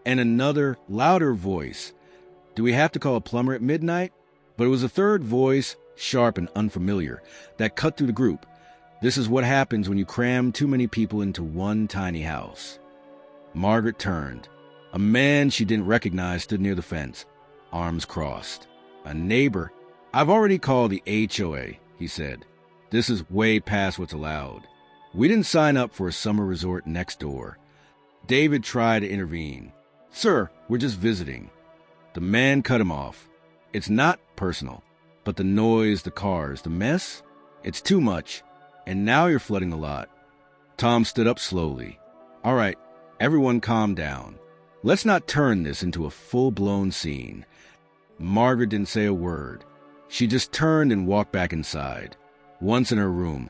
And another, louder voice, "Do we have to call a plumber at midnight?" But it was a third voice, sharp and unfamiliar, that cut through the group. "This is what happens when you cram too many people into one tiny house." Margaret turned. A man she didn't recognize stood near the fence, arms crossed. A neighbor. "I've already called the HOA," he said. "This is way past what's allowed. We didn't sign up for a summer resort next door." David tried to intervene. "Sir, we're just visiting." The man cut him off. "It's not personal, but the noise, the cars, the mess, it's too much, and now you're flooding the lot." Tom stood up slowly. "All right, everyone calm down. Let's not turn this into a full-blown scene." Margaret didn't say a word. She just turned and walked back inside. Once in her room,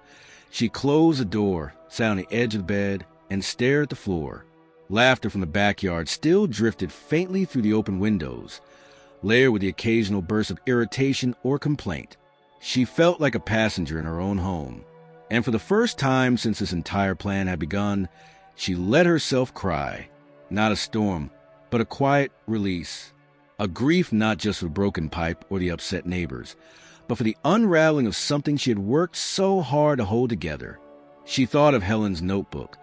she closed the door, sat on the edge of the bed, and stared at the floor. Laughter from the backyard still drifted faintly through the open windows, layered with the occasional burst of irritation or complaint. She felt like a passenger in her own home, and for the first time since this entire plan had begun, she let herself cry. Not a storm, but a quiet release. A grief not just for the broken pipe or the upset neighbors, but for the unraveling of something she had worked so hard to hold together. She thought of Helen's notebook,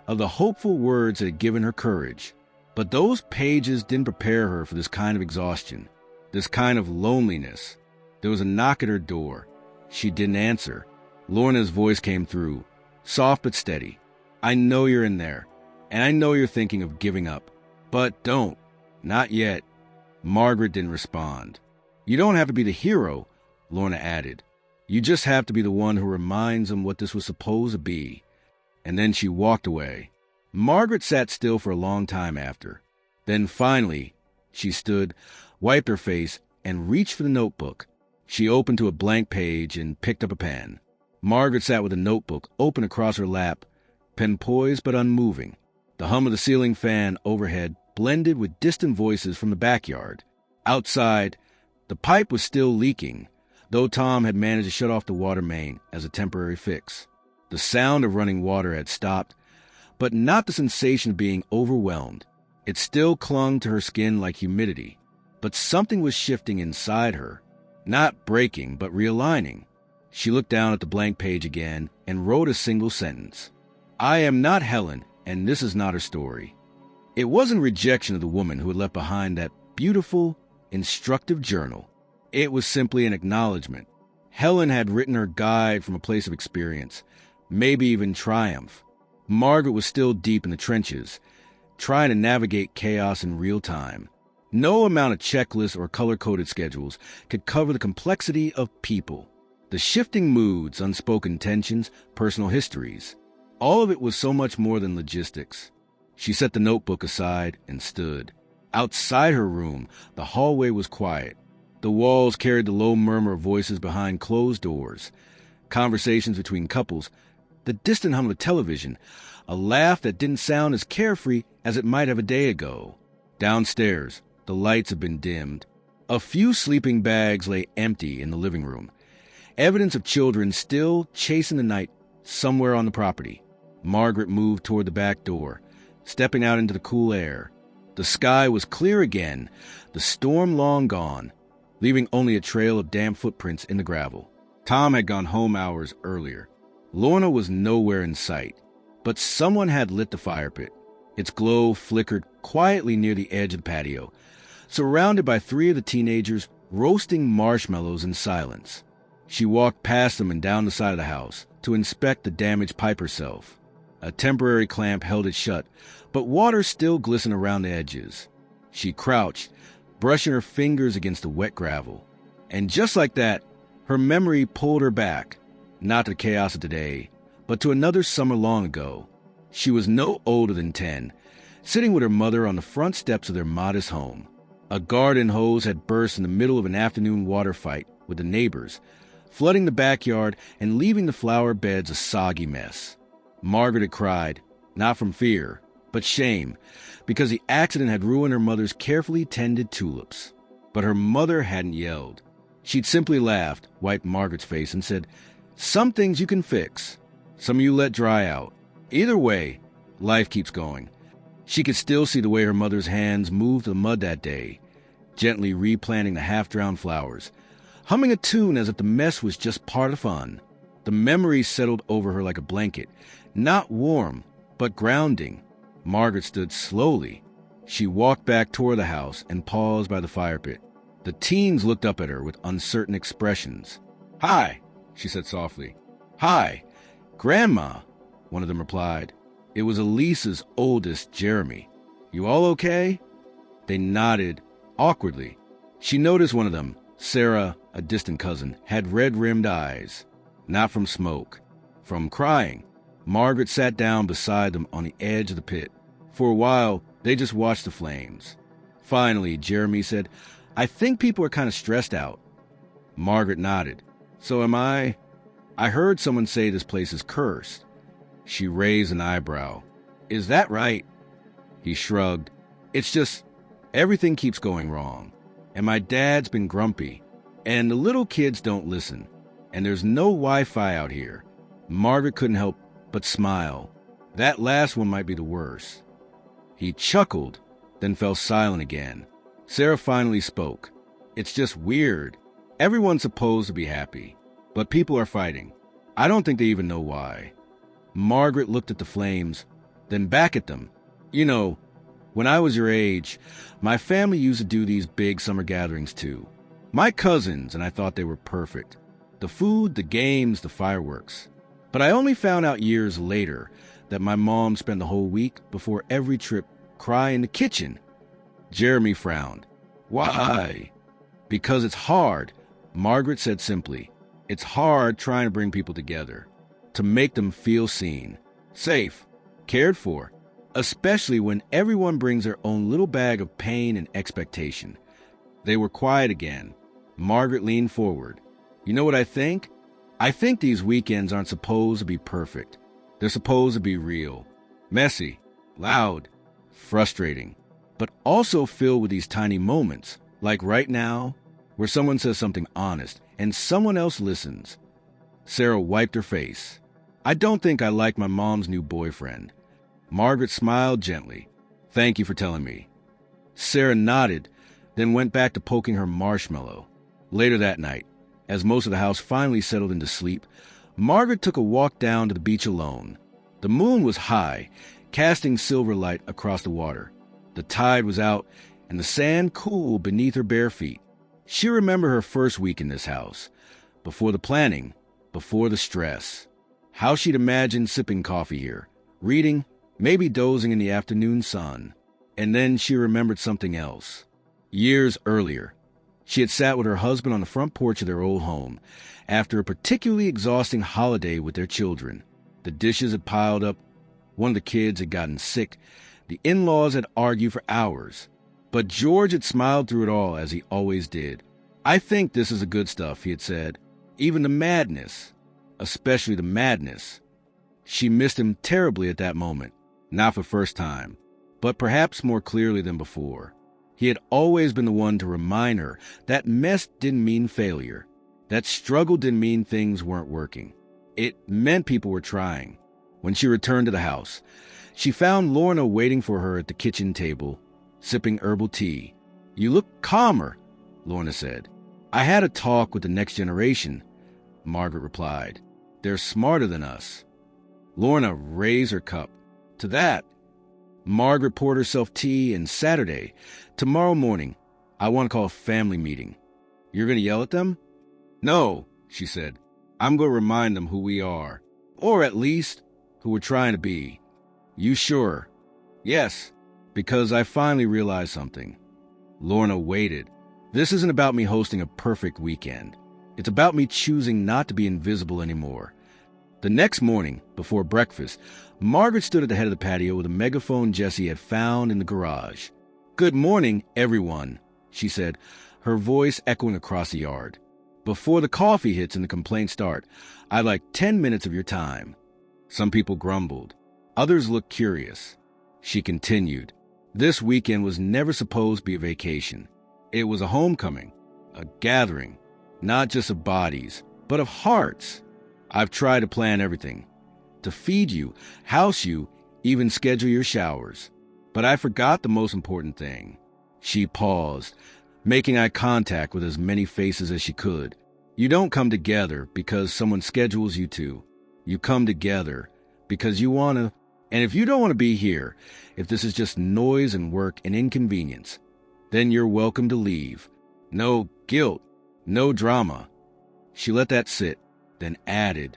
of the hopeful words that had given her courage. But those pages didn't prepare her for this kind of exhaustion, this kind of loneliness. There was a knock at her door. She didn't answer. Lorna's voice came through, soft but steady. "I know you're in there, and I know you're thinking of giving up. But don't. Not yet." Margaret didn't respond. "You don't have to be the hero," Lorna added. "You just have to be the one who reminds them what this was supposed to be." And then she walked away. Margaret sat still for a long time after. Then finally, she stood, wiped her face, and reached for the notebook. She opened to a blank page and picked up a pen. Margaret sat with the notebook open across her lap, pen poised but unmoving. The hum of the ceiling fan overhead blended with distant voices from the backyard. Outside, the pipe was still leaking, though Tom had managed to shut off the water main as a temporary fix. The sound of running water had stopped, but not the sensation of being overwhelmed. It still clung to her skin like humidity, but something was shifting inside her, not breaking, but realigning. She looked down at the blank page again and wrote a single sentence. "I am not Helen, and this is not her story." It wasn't rejection of the woman who had left behind that beautiful, instructive journal. It was simply an acknowledgement. Helen had written her guide from a place of experience, maybe even triumph. Margaret was still deep in the trenches, trying to navigate chaos in real time. No amount of checklists or color-coded schedules could cover the complexity of people. The shifting moods, unspoken tensions, personal histories. All of it was so much more than logistics. She set the notebook aside and stood. Outside her room, the hallway was quiet. The walls carried the low murmur of voices behind closed doors, conversations between couples, the distant hum of television, a laugh that didn't sound as carefree as it might have a day ago. Downstairs, the lights had been dimmed. A few sleeping bags lay empty in the living room, evidence of children still chasing the night somewhere on the property. Margaret moved toward the back door, stepping out into the cool air. The sky was clear again, the storm long gone, leaving only a trail of damp footprints in the gravel. Tom had gone home hours earlier. Lorna was nowhere in sight, but someone had lit the fire pit. Its glow flickered quietly near the edge of the patio, surrounded by 3 of the teenagers roasting marshmallows in silence. She walked past them and down the side of the house to inspect the damaged pipe herself. A temporary clamp held it shut, but water still glistened around the edges. She crouched, brushing her fingers against the wet gravel. And just like that, her memory pulled her back, not to the chaos of today, but to another summer long ago. She was no older than 10, sitting with her mother on the front steps of their modest home. A garden hose had burst in the middle of an afternoon water fight with the neighbors, flooding the backyard and leaving the flower beds a soggy mess. Margaret had cried, not from fear, but shame, because the accident had ruined her mother's carefully tended tulips. But her mother hadn't yelled. She'd simply laughed, wiped Margaret's face, and said, "Some things you can fix. Some you let dry out. Either way, life keeps going." She could still see the way her mother's hands moved the mud that day, gently replanting the half-drowned flowers, humming a tune as if the mess was just part of fun. The memories settled over her like a blanket, not warm, but grounding. Margaret stood slowly. She walked back toward the house and paused by the fire pit. The teens looked up at her with uncertain expressions. "Hi," she said softly. "Hi, Grandma," one of them replied. It was Elisa's oldest, Jeremy. "You all okay?" They nodded, awkwardly. She noticed one of them, Sarah, a distant cousin, had red-rimmed eyes. Not from smoke, from crying. Margaret sat down beside them on the edge of the pit. For a while, they just watched the flames. Finally, Jeremy said, "I think people are kind of stressed out." Margaret nodded. "So am I. I heard someone say this place is cursed." She raised an eyebrow. "Is that right?" He shrugged. "It's just, everything keeps going wrong. And my dad's been grumpy. And the little kids don't listen. And there's no Wi-Fi out here." Margaret couldn't help but smile. That last one might be the worst. He chuckled, then fell silent again. Sarah finally spoke. "It's just weird. Everyone's supposed to be happy. But people are fighting. I don't think they even know why." Margaret looked at the flames, then back at them. "You know, when I was your age, my family used to do these big summer gatherings too. My cousins and I thought they were perfect. The food, the games, the fireworks. But I only found out years later that my mom spent the whole week before every trip crying in the kitchen." Jeremy frowned. "Why?" "Because it's hard," Margaret said simply. "It's hard trying to bring people together, to make them feel seen, safe, cared for, especially when everyone brings their own little bag of pain and expectation." They were quiet again. Margaret leaned forward. "You know what I think? I think these weekends aren't supposed to be perfect. They're supposed to be real, messy, loud, frustrating, but also filled with these tiny moments, like right now, where someone says something honest and someone else listens." Sarah wiped her face. "I don't think I like my mom's new boyfriend." Margaret smiled gently. "Thank you for telling me." Sarah nodded, then went back to poking her marshmallow. Later that night, as most of the house finally settled into sleep, Margaret took a walk down to the beach alone. The moon was high, casting silver light across the water. The tide was out, and the sand cool beneath her bare feet. She remembered her first week in this house, before the planning, before the stress. How she'd imagined sipping coffee here, reading, maybe dozing in the afternoon sun. And then she remembered something else. Years earlier, she had sat with her husband on the front porch of their old home after a particularly exhausting holiday with their children. The dishes had piled up, one of the kids had gotten sick, the in-laws had argued for hours. But George had smiled through it all, as he always did. "I think this is the good stuff," he had said. "Even the madness. Especially the madness." She missed him terribly at that moment, not for the first time, but perhaps more clearly than before. He had always been the one to remind her that mess didn't mean failure, that struggle didn't mean things weren't working. It meant people were trying. When she returned to the house, she found Lorna waiting for her at the kitchen table, sipping herbal tea. "You look calmer," Lorna said. "I had a talk with the next generation," Margaret replied. "They're smarter than us." Lorna raised her cup. "To that." Margaret poured herself tea, and Saturday, tomorrow morning, I want to call a family meeting. "You're going to yell at them?" "No," she said. "I'm going to remind them who we are. Or at least, who we're trying to be." "You sure?" "Yes, because I finally realized something." Lorna waited. "This isn't about me hosting a perfect weekend. It's about me choosing not to be invisible anymore." The next morning, before breakfast, Margaret stood at the head of the patio with a megaphone Jessie had found in the garage. "Good morning, everyone," she said, her voice echoing across the yard. "Before the coffee hits and the complaints start, I'd like 10 minutes of your time." Some people grumbled. Others looked curious. She continued. "This weekend was never supposed to be a vacation. It was a homecoming, a gathering, not just of bodies, but of hearts. I've tried to plan everything, to feed you, house you, even schedule your showers. But I forgot the most important thing." She paused, making eye contact with as many faces as she could. "You don't come together because someone schedules you to. You come together because you want to. And if you don't want to be here, if this is just noise and work and inconvenience, then you're welcome to leave. No guilt, no drama." She let that sit, then added,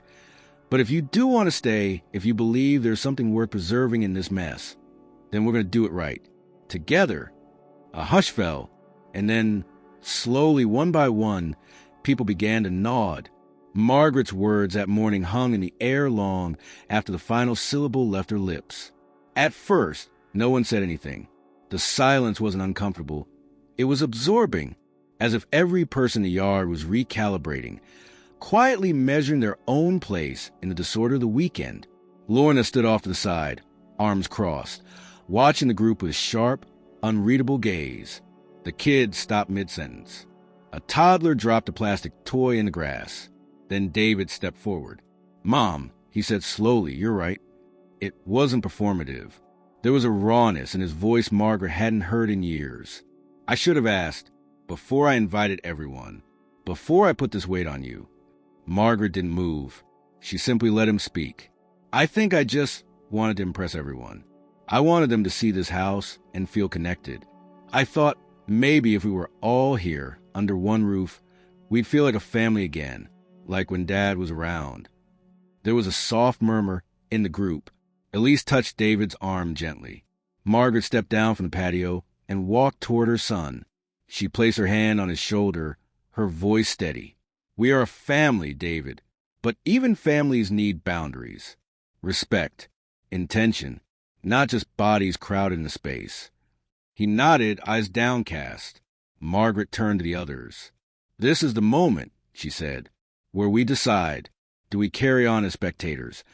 "But if you do want to stay, if you believe there's something worth preserving in this mess, then we're going to do it right. Together." A hush fell, and then, slowly, one by one, people began to nod. Margaret's words that morning hung in the air long after the final syllable left her lips. At first, no one said anything. The silence wasn't uncomfortable. It was absorbing, as if every person in the yard was recalibrating, quietly measuring their own place in the disorder of the weekend. Lorna stood off to the side, arms crossed, watching the group with sharp, unreadable gaze. The kids stopped mid-sentence. A toddler dropped a plastic toy in the grass. Then David stepped forward. "Mom," he said slowly, "you're right. It wasn't performative." There was a rawness in his voice Margaret hadn't heard in years. "I should have asked, before I invited everyone, before I put this weight on you." Margaret didn't move. She simply let him speak. "I think I just wanted to impress everyone. I wanted them to see this house and feel connected. I thought maybe if we were all here under one roof, we'd feel like a family again, like when Dad was around." There was a soft murmur in the group. Elise touched David's arm gently. Margaret stepped down from the patio and walked toward her son. She placed her hand on his shoulder, her voice steady. "We are a family, David, but even families need boundaries. Respect, intention, not just bodies crowded in the space." He nodded, eyes downcast. Margaret turned to the others. "This is the moment," she said, "where we decide, do we carry on as spectators,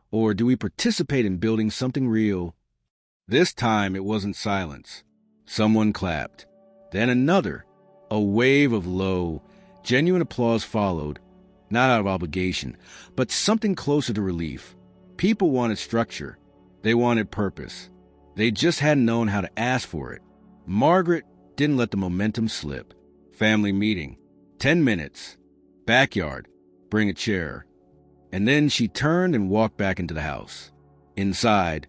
or do we participate in building something real?" This time it wasn't silence. Someone clapped. Then another. A wave of low, genuine applause followed, not out of obligation, but something closer to relief. People wanted structure. They wanted purpose. They just hadn't known how to ask for it. Margaret didn't let the momentum slip. Family meeting. 10 minutes. Backyard. Bring a chair. And then she turned and walked back into the house. Inside,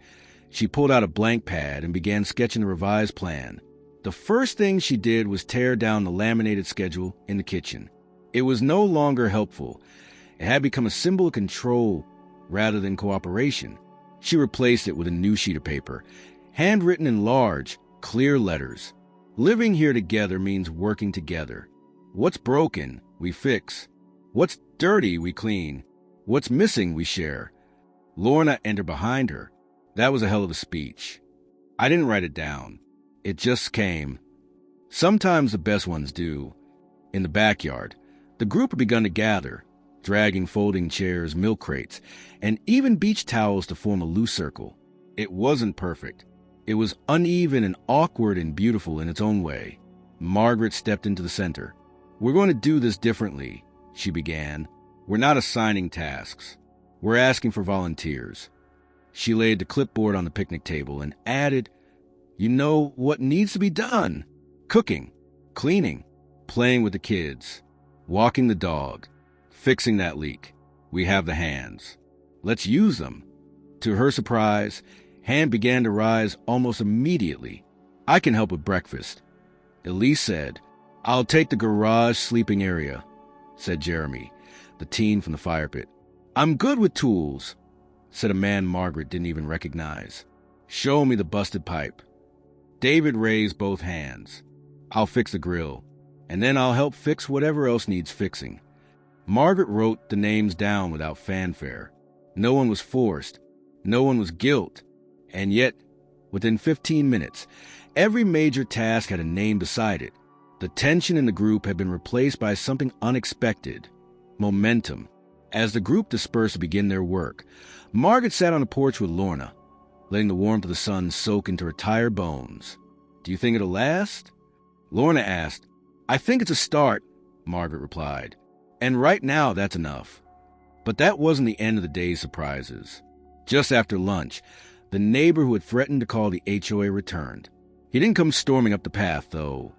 she pulled out a blank pad and began sketching the revised plan. The first thing she did was tear down the laminated schedule in the kitchen. It was no longer helpful. It had become a symbol of control rather than cooperation. She replaced it with a new sheet of paper, handwritten in large, clear letters. Living here together means working together. What's broken, we fix. What's dirty, we clean. What's missing, we share. Lorna entered behind her. That was a hell of a speech. I didn't write it down. It just came. Sometimes the best ones do. In the backyard, the group had begun to gather, dragging folding chairs, milk crates, and even beach towels to form a loose circle. It wasn't perfect. It was uneven and awkward and beautiful in its own way. Margaret stepped into the center. "We're going to do this differently," she began. "We're not assigning tasks. We're asking for volunteers." She laid the clipboard on the picnic table and added, "You know what needs to be done? Cooking, cleaning, playing with the kids, walking the dog, fixing that leak. We have the hands. Let's use them." To her surprise, hand began to rise almost immediately. "I can help with breakfast," Elise said. "I'll take the garage sleeping area," said Jeremy, the teen from the fire pit. "I'm good with tools," said a man Margaret didn't even recognize. "Show me the busted pipe." David raised both hands. "I'll fix the grill, and then I'll help fix whatever else needs fixing." Margaret wrote the names down without fanfare. No one was forced. No one was guilt. And yet, within 15 minutes, every major task had a name beside it. The tension in the group had been replaced by something unexpected: momentum. As the group dispersed to begin their work, Margaret sat on the porch with Lorna, letting the warmth of the sun soak into her tired bones. "Do you think it'll last?" Lorna asked. "I think it's a start," Margaret replied. "And right now, that's enough." But that wasn't the end of the day's surprises. Just after lunch, the neighbor who had threatened to call the HOA returned. He didn't come storming up the path, though.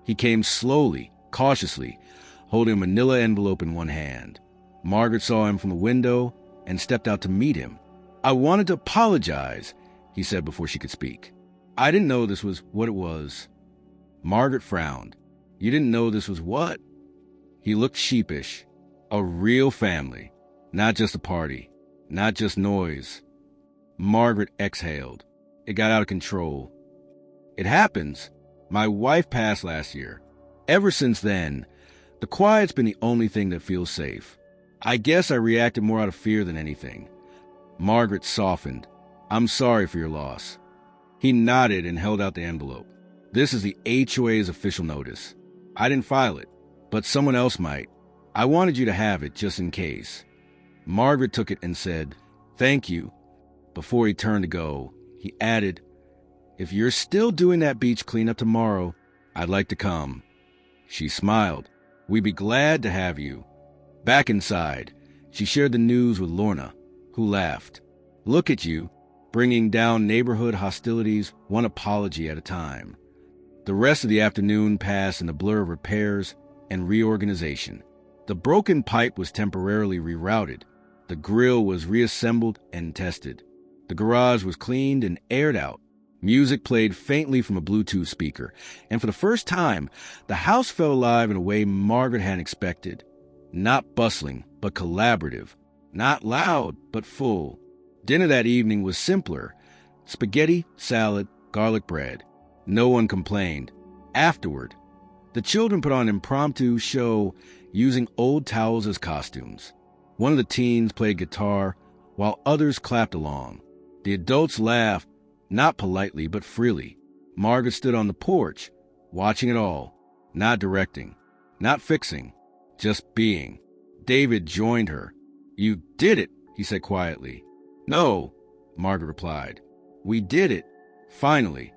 He came slowly, cautiously, holding a manila envelope in one hand. Margaret saw him from the window and stepped out to meet him. "I wanted to apologize," he said before she could speak. "I didn't know this was what it was." Margaret frowned. "You didn't know this was what?" He looked sheepish. "A real family. Not just a party. Not just noise." Margaret exhaled. It got out of control. "It happens. My wife passed last year. Ever since then, the quiet's been the only thing that feels safe. I guess I reacted more out of fear than anything." Margaret softened. "I'm sorry for your loss." He nodded and held out the envelope. "This is the HOA's official notice. I didn't file it, but someone else might. I wanted you to have it just in case." Margaret took it and said, "Thank you." Before he turned to go, he added, "If you're still doing that beach cleanup tomorrow, I'd like to come." She smiled. "We'd be glad to have you." Back inside, she shared the news with Lorna, who laughed. "Look at you, bringing down neighborhood hostilities one apology at a time." The rest of the afternoon passed in a blur of repairs and reorganization. The broken pipe was temporarily rerouted. The grill was reassembled and tested. The garage was cleaned and aired out. Music played faintly from a Bluetooth speaker, and for the first time, the house felt alive in a way Margaret hadn't expected. Not bustling, but collaborative. Not loud, but full. Dinner that evening was simpler. Spaghetti, salad, garlic bread. No one complained. Afterward, the children put on an impromptu show using old towels as costumes. One of the teens played guitar, while others clapped along. The adults laughed, not politely, but freely. Margaret stood on the porch, watching it all, not directing, not fixing, just being. David joined her. "You did it," he said quietly. "No," Margaret replied. "We did it. Finally.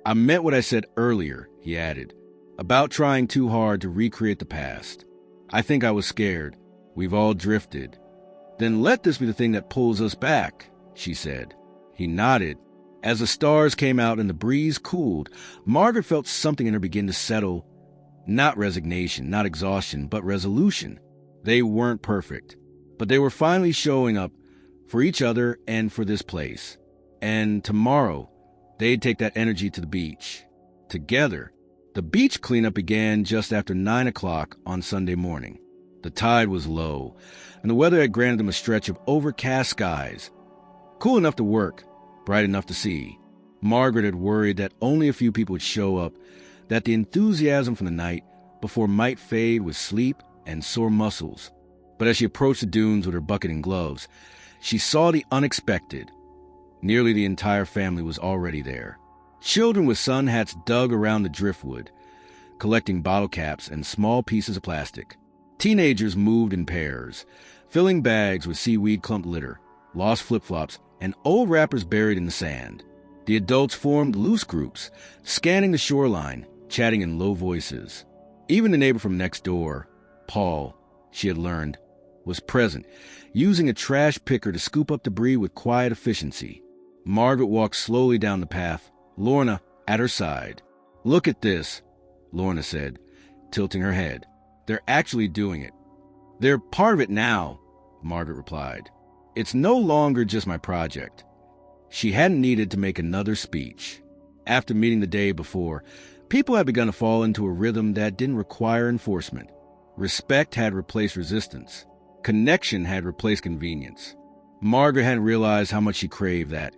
I meant what I said earlier," he added, "about trying too hard to recreate the past. I think I was scared. We've all drifted." "Then let this be the thing that pulls us back," she said. He nodded. As the stars came out and the breeze cooled, Margaret felt something in her begin to settle. Not resignation, not exhaustion, but resolution. They weren't perfect, but they were finally showing up for each other and for this place. And tomorrow, they'd take that energy to the beach. Together. The beach cleanup began just after 9 o'clock on Sunday morning. The tide was low, and the weather had granted them a stretch of overcast skies. Cool enough to work, bright enough to see. Margaret had worried that only a few people would show up, that the enthusiasm from the night before might fade with sleep and sore muscles. But as she approached the dunes with her bucket and gloves, she saw the unexpected. Nearly the entire family was already there. Children with sun hats dug around the driftwood, collecting bottle caps and small pieces of plastic. Teenagers moved in pairs, filling bags with seaweed-clumped litter, lost flip-flops, and old wrappers buried in the sand. The adults formed loose groups, scanning the shoreline, chatting in low voices. Even the neighbor from next door, Paul, she had learned, was present, using a trash picker to scoop up debris with quiet efficiency. Margaret walked slowly down the path, Lorna at her side. "Look at this," Lorna said, tilting her head. "They're actually doing it." "They're part of it now," Margaret replied. "It's no longer just my project." She hadn't needed to make another speech. After meeting the day before, people had begun to fall into a rhythm that didn't require enforcement. Respect had replaced resistance. Connection had replaced convenience. Margaret hadn't realized how much she craved that,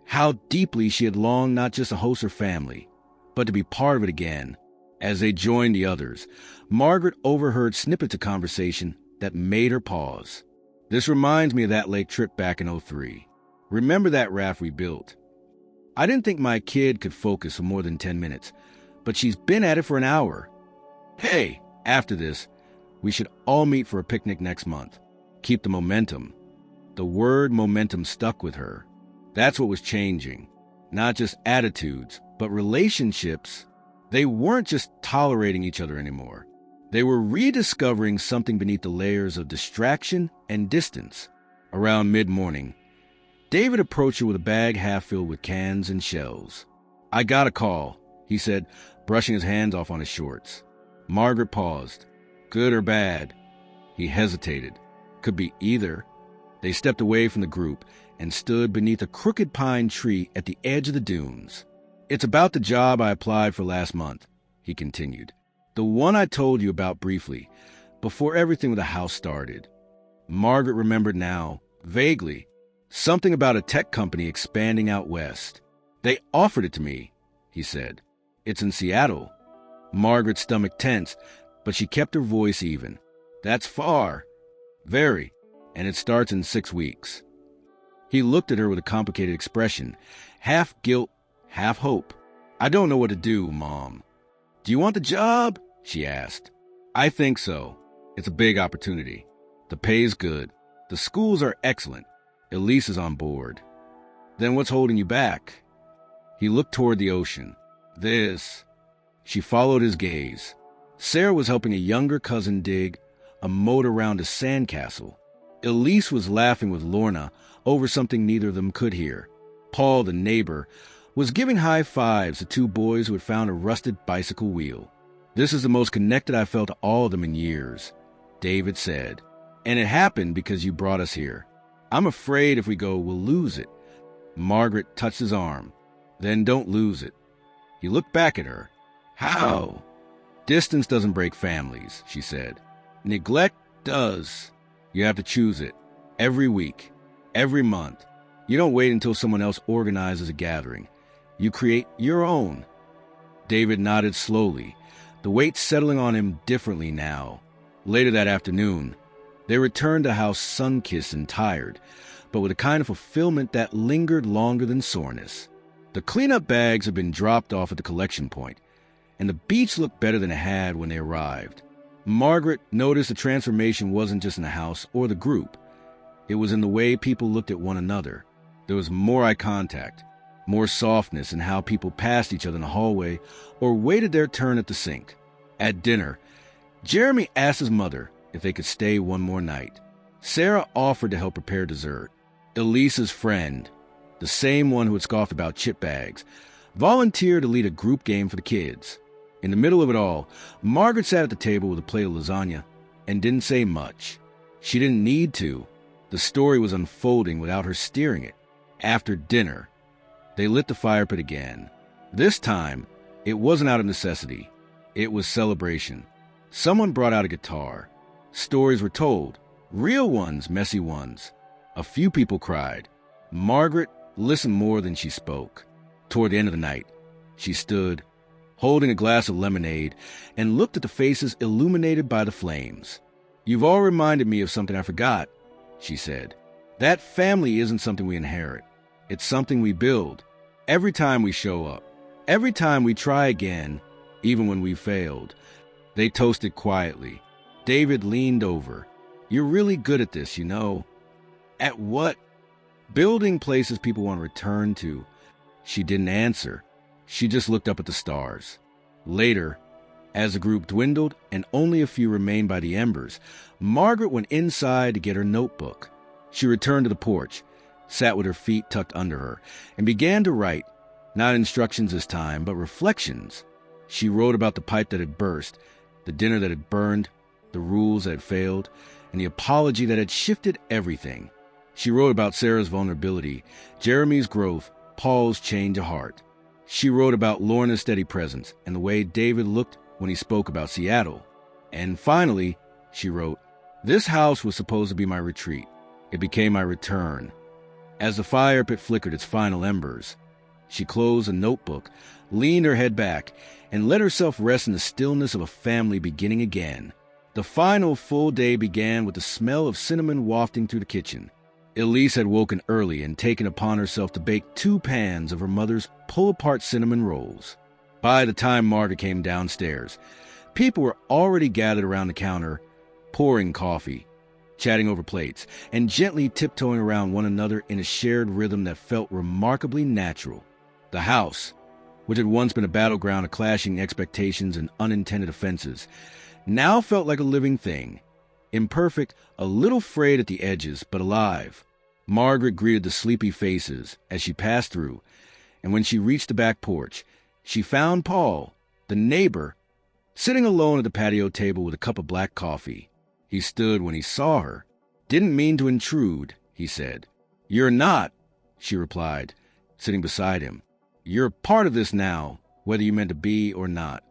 how deeply she had longed not just to host her family, but to be part of it again. As they joined the others, Margaret overheard snippets of conversation that made her pause. "This reminds me of that lake trip back in '03. Remember that raft we built? I didn't think my kid could focus for more than 10 minutes, but she's been at it for an hour. Hey, after this, we should all meet for a picnic next month. Keep the momentum." The word momentum stuck with her. That's what was changing. Not just attitudes, but relationships. They weren't just tolerating each other anymore. They were rediscovering something beneath the layers of distraction and distance. Around mid-morning, David approached her with a bag half filled with cans and shells. "I got a call," he said, brushing his hands off on his shorts. Margaret paused. "Good or bad?" He hesitated. Could be either. They stepped away from the group and stood beneath a crooked pine tree at the edge of the dunes. "It's about the job I applied for last month," he continued. "The one I told you about briefly, before everything with the house started." Margaret remembered now, vaguely, something about a tech company expanding out west. "They offered it to me," he said. "It's in Seattle." Margaret's stomach tensed, but she kept her voice even. "That's far." "Very. And it starts in 6 weeks." He looked at her with a complicated expression, half guilt, half hope. "I don't know what to do, Mom." "Do you want the job?" she asked. "I think so. It's a big opportunity. The pay's good. The schools are excellent. Elise is on board." "Then what's holding you back?" He looked toward the ocean. "This." She followed his gaze. Sarah was helping a younger cousin dig a moat around a sandcastle. Elise was laughing with Lorna over something neither of them could hear. Paul, the neighbor, was giving high fives to 2 boys who had found a rusted bicycle wheel. "This is the most connected I've felt to all of them in years," David said. "And it happened because you brought us here. I'm afraid if we go, we'll lose it." Margaret touched his arm. "Then don't lose it." He looked back at her. "How?" "Distance doesn't break families," she said. "Neglect does. You have to choose it. Every week. Every month. You don't wait until someone else organizes a gathering. You create your own." David nodded slowly, the weight settling on him differently now. Later that afternoon, they returned to house sun-kissed and tired, but with a kind of fulfillment that lingered longer than soreness. The cleanup bags had been dropped off at the collection point, and the beach looked better than it had when they arrived. Margaret noticed the transformation wasn't just in the house or the group. It was in the way people looked at one another. There was more eye contact, more softness in how people passed each other in the hallway or waited their turn at the sink. At dinner, Jeremy asked his mother if they could stay one more night. Sarah offered to help prepare dessert. Elise's friend, the same one who had scoffed about chip bags, volunteered to lead a group game for the kids. In the middle of it all, Margaret sat at the table with a plate of lasagna and didn't say much. She didn't need to. The story was unfolding without her steering it. After dinner, they lit the fire pit again. This time, it wasn't out of necessity. It was celebration. Someone brought out a guitar. Stories were told. Real ones, messy ones. A few people cried. Margaret listened more than she spoke. Toward the end of the night, she stood, holding a glass of lemonade, and looked at the faces illuminated by the flames. "You've all reminded me of something I forgot," she said. "That family isn't something we inherit. It's something we build. Every time we show up. Every time we try again, even when we've failed." They toasted quietly. David leaned over. "You're really good at this, you know." "At what?" "Building places people want to return to." She didn't answer. She just looked up at the stars. Later, as the group dwindled and only a few remained by the embers, Margaret went inside to get her notebook. She returned to the porch, sat with her feet tucked under her, and began to write, not instructions this time, but reflections. She wrote about the pipe that had burst, the dinner that had burned, the rules that had failed, and the apology that had shifted everything. She wrote about Sarah's vulnerability, Jeremy's growth, Paul's change of heart. She wrote about Lorna's steady presence and the way David looked when he spoke about Seattle. And finally, she wrote, "This house was supposed to be my retreat. It became my return." As the fire pit flickered its final embers, she closed the notebook, leaned her head back, and let herself rest in the stillness of a family beginning again. The final full day began with the smell of cinnamon wafting through the kitchen. Elise had woken early and taken upon herself to bake 2 pans of her mother's pull-apart cinnamon rolls. By the time Margaret came downstairs, people were already gathered around the counter, pouring coffee, chatting over plates, and gently tiptoeing around one another in a shared rhythm that felt remarkably natural. The house, which had once been a battleground of clashing expectations and unintended offenses, now felt like a living thing, imperfect, a little frayed at the edges, but alive. Margaret greeted the sleepy faces as she passed through, and when she reached the back porch, she found Paul, the neighbor, sitting alone at the patio table with a cup of black coffee. He stood when he saw her. "Didn't mean to intrude," he said. "You're not," she replied, sitting beside him. "You're part of this now, whether you meant to be or not."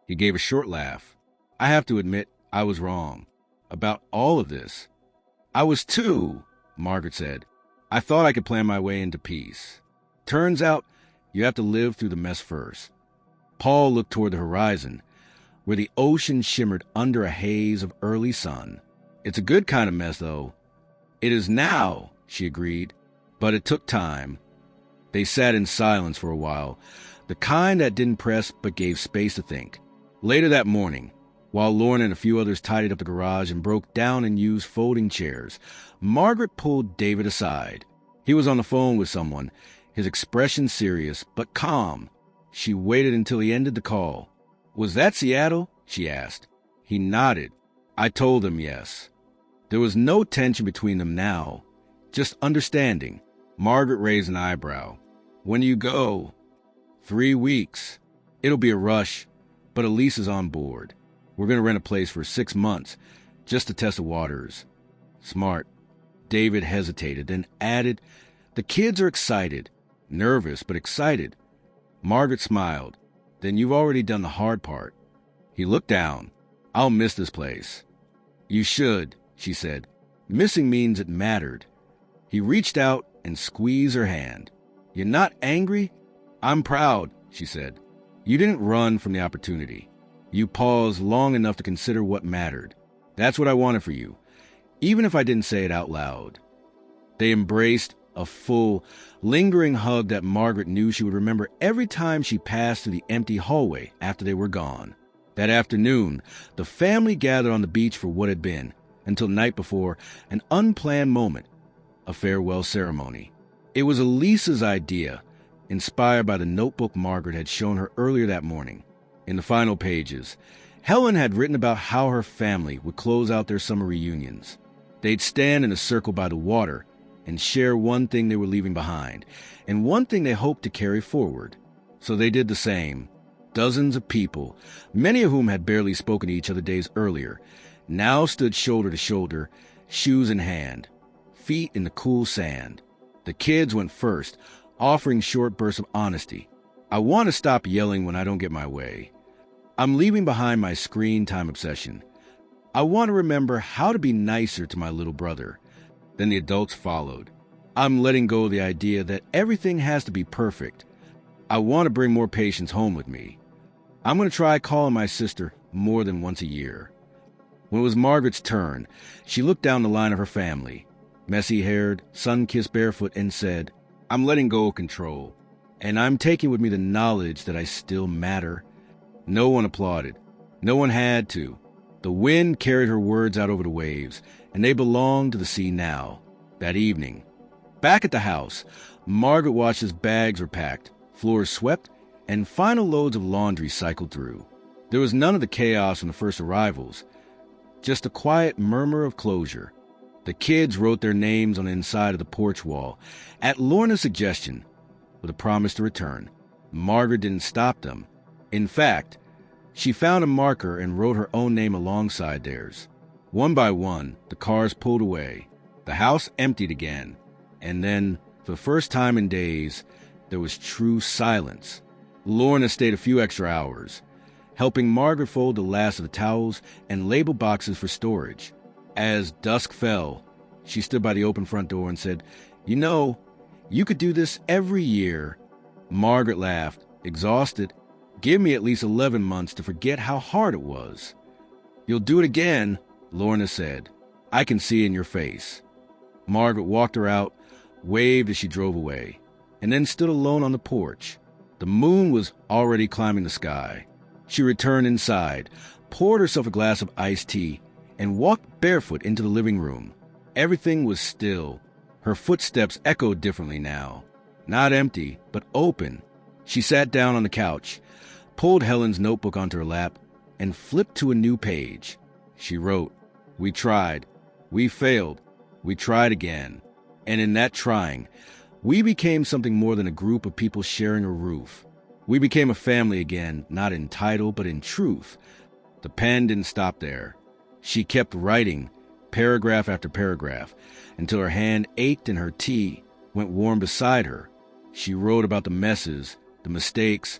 He gave a short laugh. "I have to admit, I was wrong. About all of this." "I was too," Margaret said. "I thought I could plan my way into peace. Turns out, you have to live through the mess first." Paul looked toward the horizon, where the ocean shimmered under a haze of early sun. "It's a good kind of mess, though." "It is now," she agreed, "but it took time." They sat in silence for a while, the kind that didn't press but gave space to think. Later that morning, while Lorna and a few others tidied up the garage and broke down and used folding chairs, Margaret pulled David aside. He was on the phone with someone, his expression serious but calm. She waited until he ended the call. "Was that Seattle?" she asked. He nodded. "I told him yes." There was no tension between them now, just understanding. Margaret raised an eyebrow. "When do you go?" 3 weeks. It'll be a rush, but Elise is on board. We're going to rent a place for 6 months, just to test the waters." "Smart." David hesitated, then added, "The kids are excited. Nervous, but excited." Margaret smiled. "Then you've already done the hard part." He looked down. "I'll miss this place." "You should," she said. "Missing means it mattered." He reached out and squeezed her hand. "You're not angry?" "I'm proud," she said. "You didn't run from the opportunity. You paused long enough to consider what mattered. That's what I wanted for you, even if I didn't say it out loud." They embraced, a full, lingering hug that Margaret knew she would remember every time she passed through the empty hallway after they were gone. That afternoon, the family gathered on the beach for what had been, until night before, an unplanned moment, a farewell ceremony. It was Elisa's idea, inspired by the notebook Margaret had shown her earlier that morning. In the final pages, Helen had written about how her family would close out their summer reunions. They'd stand in a circle by the water and share one thing they were leaving behind, and one thing they hoped to carry forward. So they did the same. Dozens of people, many of whom had barely spoken to each other days earlier, now stood shoulder to shoulder, shoes in hand, feet in the cool sand. The kids went first, offering short bursts of honesty. "I want to stop yelling when I don't get my way. I'm leaving behind my screen time obsession. I want to remember how to be nicer to my little brother." Then the adults followed. I'm letting go of the idea that everything has to be perfect. I want to bring more patients home with me. I'm going to try calling my sister more than once a year. When it was Margaret's turn, she looked down the line of her family, messy-haired, sun-kissed barefoot, and said, I'm letting go of control, and I'm taking with me the knowledge that I still matter. No one applauded. No one had to. The wind carried her words out over the waves, and they belonged to the sea now. That evening, back at the house, Margaret watched as bags were packed, floors swept, and final loads of laundry cycled through. There was none of the chaos from the first arrivals, just a quiet murmur of closure. The kids wrote their names on the inside of the porch wall, at Lorna's suggestion, with a promise to return. Margaret didn't stop them. In fact, she found a marker and wrote her own name alongside theirs. One by one, the cars pulled away. The house emptied again. And then, for the first time in days, there was true silence. Lorna stayed a few extra hours, helping Margaret fold the last of the towels and label boxes for storage. As dusk fell, she stood by the open front door and said, You know, you could do this every year. Margaret laughed, exhausted. Give me at least 11 months to forget how hard it was. You'll do it again, Lorna said. I can see it in your face. Margaret walked her out, waved as she drove away, and then stood alone on the porch. The moon was already climbing the sky. She returned inside, poured herself a glass of iced tea, and walked barefoot into the living room. Everything was still. Her footsteps echoed differently now. Not empty, but open. She sat down on the couch, pulled Helen's notebook onto her lap, and flipped to a new page. She wrote, We tried. We failed. We tried again. And in that trying, we became something more than a group of people sharing a roof. We became a family again, not in title, but in truth. The pen didn't stop there. She kept writing, paragraph after paragraph, until her hand ached and her tea went warm beside her. She wrote about the messes, the mistakes,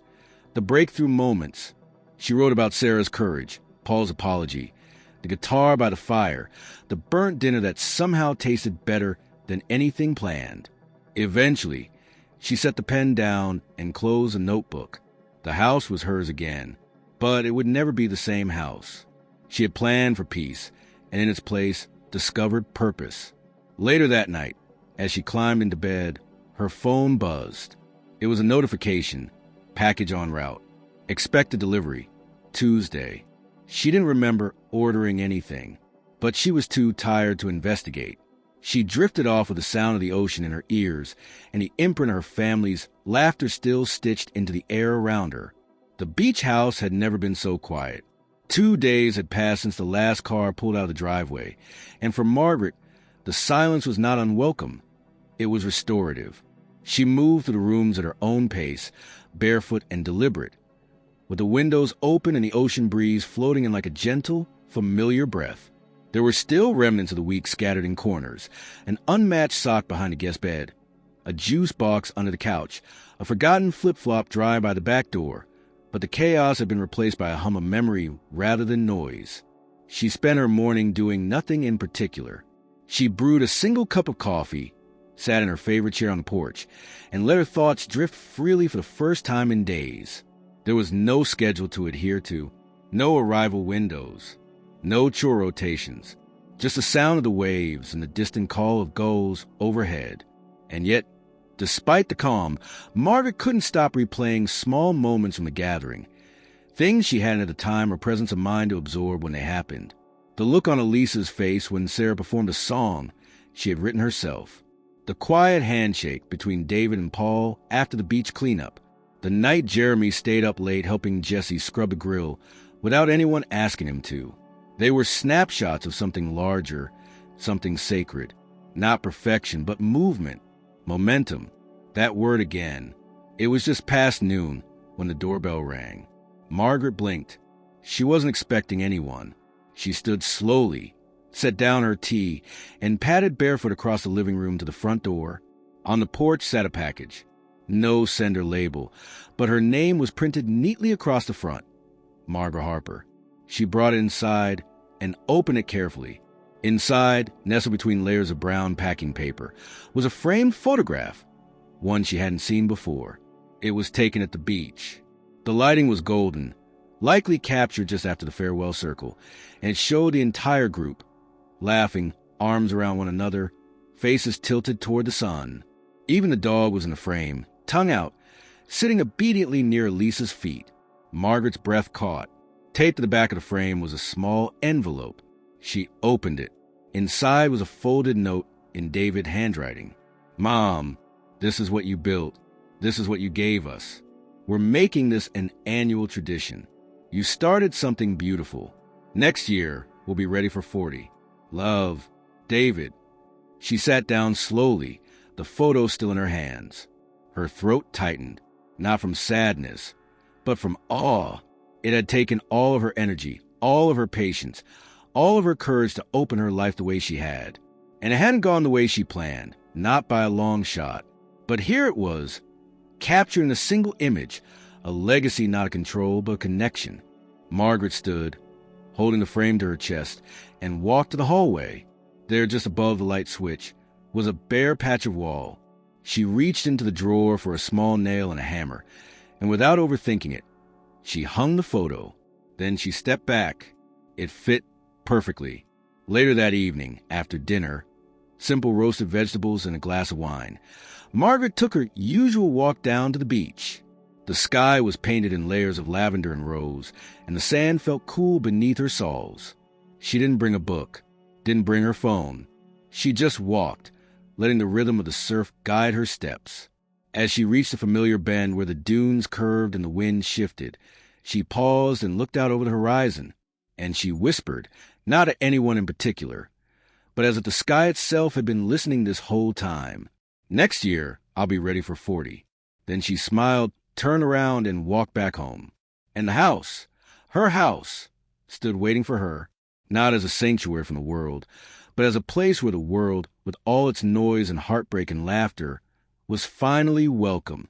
the breakthrough moments. She wrote about Sarah's courage, Paul's apology, the guitar by the fire, the burnt dinner that somehow tasted better than anything planned. Eventually, she set the pen down and closed the notebook. The house was hers again, but it would never be the same house. She had planned for peace, and in its place, discovered purpose. Later that night, as she climbed into bed, her phone buzzed. It was a notification, package en route, expected delivery, Tuesday. She didn't remember ordering anything, but she was too tired to investigate. She drifted off with the sound of the ocean in her ears and the imprint of her family's laughter still stitched into the air around her. The beach house had never been so quiet. 2 days had passed since the last car pulled out of the driveway, and for Margaret, the silence was not unwelcome. It was restorative. She moved through the rooms at her own pace, barefoot and deliberate, with the windows open and the ocean breeze floating in like a gentle, familiar breath. There were still remnants of the week scattered in corners, an unmatched sock behind the guest bed, a juice box under the couch, a forgotten flip-flop dry by the back door, but the chaos had been replaced by a hum of memory rather than noise. She spent her morning doing nothing in particular. She brewed a single cup of coffee, sat in her favorite chair on the porch, and let her thoughts drift freely for the first time in days. There was no schedule to adhere to, no arrival windows, no chore rotations, just the sound of the waves and the distant call of gulls overhead. And yet, despite the calm, Margaret couldn't stop replaying small moments from the gathering, things she hadn't at the time or presence of mind to absorb when they happened. The look on Elisa's face when Sarah performed a song she had written herself. The quiet handshake between David and Paul after the beach cleanup. The night Jeremy stayed up late helping Jesse scrub the grill without anyone asking him to. They were snapshots of something larger, something sacred. Not perfection, but movement, momentum. That word again. It was just past noon when the doorbell rang. Margaret blinked. She wasn't expecting anyone. She stood slowly, set down her tea, and padded barefoot across the living room to the front door. On the porch sat a package. No sender label, but her name was printed neatly across the front. Margaret Harper. She brought it inside and opened it carefully. Inside, nestled between layers of brown packing paper, was a framed photograph, one she hadn't seen before. It was taken at the beach. The lighting was golden, likely captured just after the farewell circle, and it showed the entire group, laughing, arms around one another, faces tilted toward the sun. Even the dog was in the frame, tongue out, sitting obediently near Lisa's feet. Margaret's breath caught. Taped to the back of the frame was a small envelope. She opened it. Inside was a folded note in David's handwriting. "Mom, this is what you built. This is what you gave us. We're making this an annual tradition. You started something beautiful. Next year, we'll be ready for 40. Love, David." She sat down slowly, the photo still in her hands. Her throat tightened, not from sadness, but from awe. It had taken all of her energy, all of her patience, all of her courage to open her life the way she had. And it hadn't gone the way she planned, not by a long shot. But here it was, captured in a single image, a legacy not a control but a connection. Margaret stood, holding the frame to her chest, and walked to the hallway. There, just above the light switch, was a bare patch of wall. She reached into the drawer for a small nail and a hammer, and without overthinking it, she hung the photo. Then she stepped back. It fit perfectly. Later that evening, after dinner, simple roasted vegetables and a glass of wine, Margaret took her usual walk down to the beach. The sky was painted in layers of lavender and rose, and the sand felt cool beneath her soles. She didn't bring a book, didn't bring her phone. She just walked, letting the rhythm of the surf guide her steps. As she reached a familiar bend where the dunes curved and the wind shifted, she paused and looked out over the horizon, and she whispered, not at anyone in particular, but as if the sky itself had been listening this whole time. "Next year, I'll be ready for 40. Then she smiled, turned around, and walked back home. And the house, her house, stood waiting for her, not as a sanctuary from the world, but as a place where the world, with all its noise and heartbreak and laughter, was finally welcome.